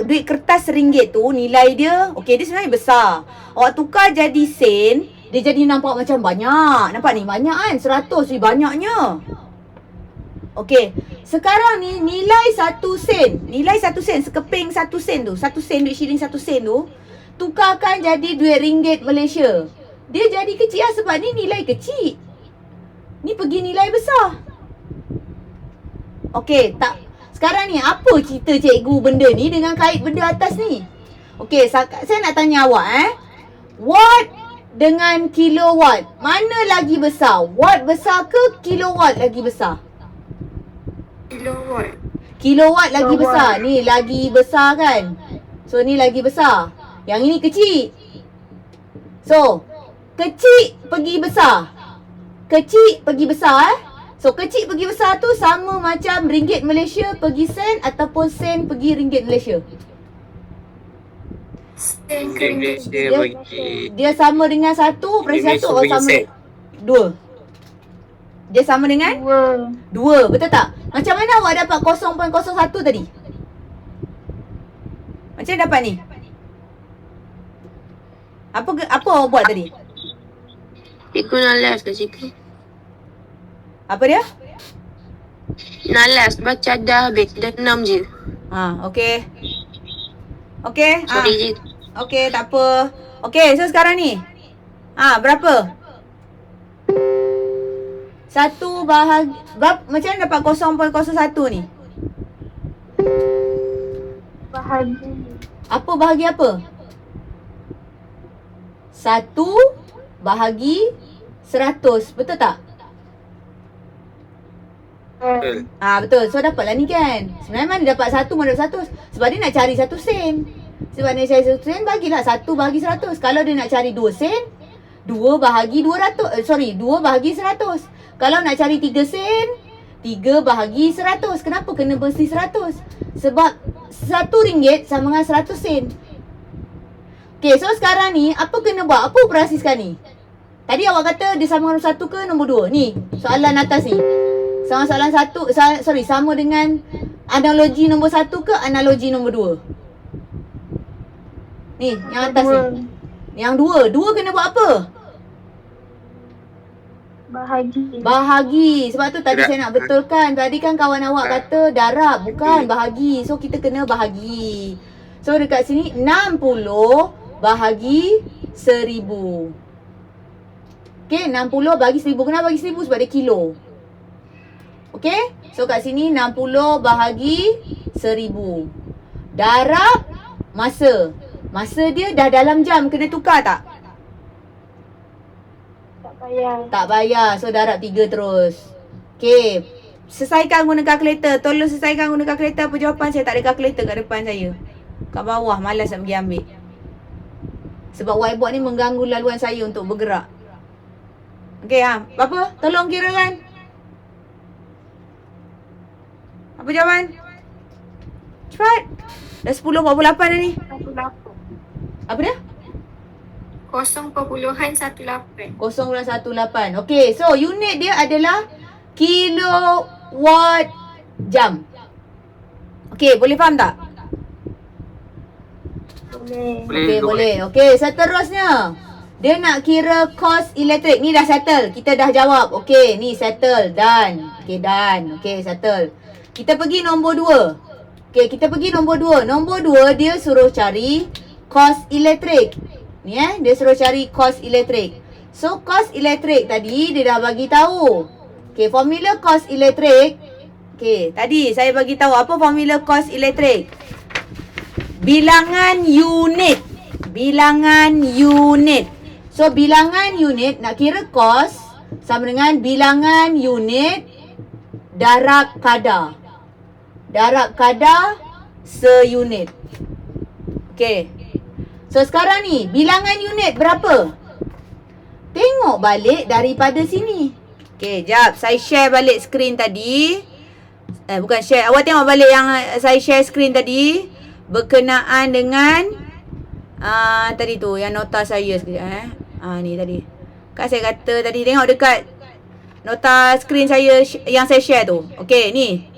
duit kertas RM1 tu nilai dia, okey, dia sebenarnya besar. Awak tukar jadi sen, dia jadi nampak macam banyak. Nampak ni banyak kan? 100 ni banyaknya. Okey, sekarang ni nilai 1 sen. Nilai 1 sen, sekeping 1 sen tu. 1 sen, duit shilling 1 sen tu. Tukarkan jadi duit ringgit Malaysia. Dia jadi kecil lah sebab ni nilai kecil. Ni pergi nilai besar. Okey, tak. Sekarang ni apa cerita cikgu benda ni dengan kait benda atas ni? Okey, saya nak tanya awak Watt dengan kilowatt, mana lagi besar? Watt besar ke kilowatt lagi besar? Kilowatt. Kilowatt lagi besar. Ni lagi besar kan? So ni lagi besar. Yang ini kecil. So, kecil pergi besar. Kecil pergi besar So, kecil pergi besar tu sama macam ringgit Malaysia pergi sen ataupun sen pergi ringgit Malaysia? Sen ke ringgit. Dia sama dengan 1 per 1 atau sama dengan 2? Dia sama dengan? 2, betul tak? Macam mana awak dapat 0.01 tadi? Macam mana dapat ni? Apa awak buat tadi? Cikgu nalas ke cikgu? Apa dia? Nalas, baca dah habis. Dah 6 je. Okey. Okey. Sorry je. Okey, tak apa. Okey, so sekarang ni. Berapa? 1 bahagi berapa, macam mana dapat 0.01 ni? Bahagi. Apa bahagi apa? 1 bahagi 100. Betul tak? Betul. So dapatlah ni kan. Sebenarnya mana dapat 1 mana dapat 100. Sebab dia nak cari 1 sen. Sebab dia nak cari 1 sen, bagilah 1 bahagi 100. Kalau dia nak cari 2 sen, 2 bahagi 200. 2 bahagi 100. Kalau nak cari 3 sen, 3 bahagi 100. Kenapa kena mesti 100? Sebab RM1 sama dengan 100 sen. Okay, so sekarang ni apa kena buat? Apa operasi sekarang ni? Tadi awak kata dia sama dengan 1 ke nombor 2? Ni, soalan atas ni. Sama soalan 1, sama dengan analogi nombor 1 ke analogi nombor 2? Ni, yang atas ni. Yang 2. 2 kena buat apa? Bahagi. Sebab tu tadi saya nak betulkan. Tadi kan kawan awak kata darab, bukan bahagi. So kita kena bahagi. So dekat sini 60 bahagi 1000. Okay, 60 bagi 1000. Kenapa bagi 1000? Sebab dia kilo. Okay, so kat sini 60 bahagi 1000. Darab masa. Masa dia dah dalam jam. Kena tukar tak? Tak payah. So darab 3 terus. Okay, selesaikan guna kalkulator. Tolong selesaikan guna kalkulator. Apa jawapan? Saya tak ada kalkulator kat depan saya. Kat bawah. Malas nak pergi ambil. Sebab whiteboard ni mengganggu laluan saya untuk bergerak. Okay, apa? Tolong kira kan? Apa jawapan? Cepat. Dah 10.48 dah ni. 18. Apa dia? 0.18. 0.18. Okay, so unit dia adalah kilowatt jam. Okay, boleh faham tak? Boleh. Okay, boleh. Okay, seterusnya. Dia nak kira kos elektrik. Ni dah settle. Kita dah jawab. Okay, ni settle. Done. Okay, done. Okay, settle. Kita pergi nombor 2. Okay, kita pergi nombor 2. Nombor 2 dia suruh cari kos elektrik. Ni dia suruh cari kos elektrik. So, kos elektrik tadi dia dah bagi tahu. Okay, formula kos elektrik. Okay, tadi saya bagi tahu apa formula kos elektrik. Bilangan unit. Bilangan unit. So, bilangan unit nak kira kos sama dengan bilangan unit darab kadar. Darab kadar seunit. Okey. So sekarang ni bilangan unit berapa? Tengok balik daripada sini. Okey, jap. Saya share balik skrin tadi. Bukan share. Awak tengok balik yang saya share skrin tadi. Berkenaan dengan tadi tu yang nota saya sekejap ni tadi. Kan saya kata tadi, tengok dekat nota skrin saya yang saya share tu. Okey, ni.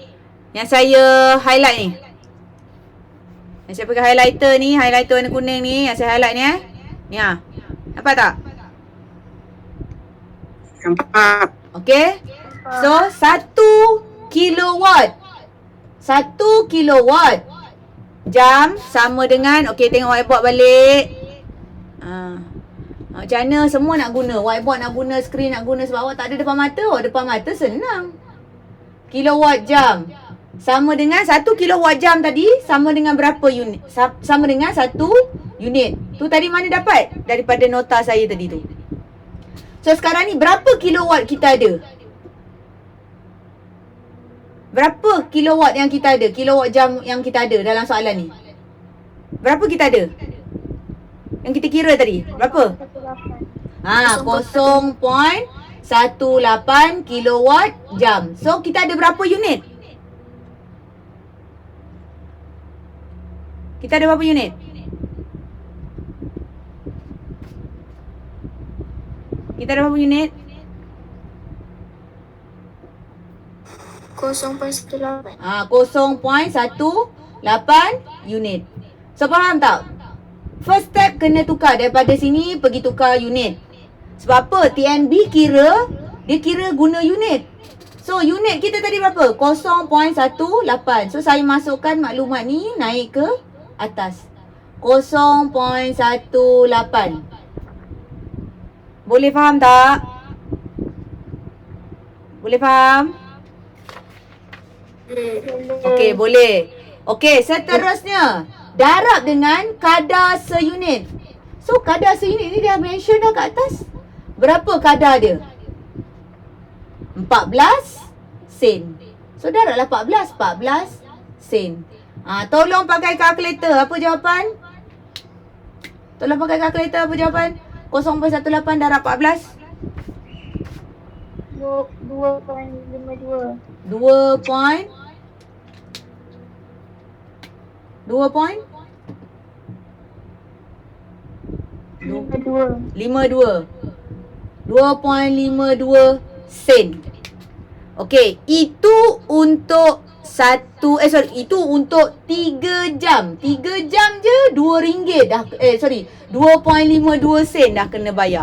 Yang saya highlight ni. Yang saya pakai highlighter ni, highlighter warna kuning ni, yang saya highlight ni Ni nampak tak? Nampak. Okey. So 1 kilowatt. 1 kilowatt jam sama dengan, okey, tengok whiteboard balik. Macam mana semua nak guna? Whiteboard nak guna, skrin nak guna, sebab awak tak ada depan mata. Depan mata senang. Kilowatt jam sama dengan 1 kilowatt jam tadi sama dengan berapa unit? Sama dengan 1 unit. Tu tadi mana dapat? Daripada nota saya tadi tu. So sekarang ni berapa kilowatt kita ada? Berapa kilowatt yang kita ada? Kilowatt jam yang kita ada dalam soalan ni? Berapa kita ada? Yang kita kira tadi? Berapa? 0.18 kilowatt jam. So kita ada berapa unit? Kita ada berapa unit? Kita ada berapa unit? 0.18. 0.18 unit. So faham tak? First step kena tukar daripada sini pergi tukar unit. Sebab apa? TNB kira, dia kira guna unit. So unit kita tadi berapa? 0.18. So saya masukkan maklumat ni naik ke atas. 0.18. Boleh faham tak? Boleh faham? Okey, boleh. Okey, seterusnya. Darab dengan kadar seunit. So, kadar seunit ni dia mention dah kat atas. Berapa kadar dia? 14 sen. So, darablah 14 sen. Tolong pakai kalkulator. Apa jawapan? Tolong pakai kalkulator. Apa jawapan? 0.18 darab 14. 2.52. 2.52. 2.52 sen. Okey, itu untuk itu untuk 3 jam. 3 jam je RM2 dah 2.52 sen dah kena bayar.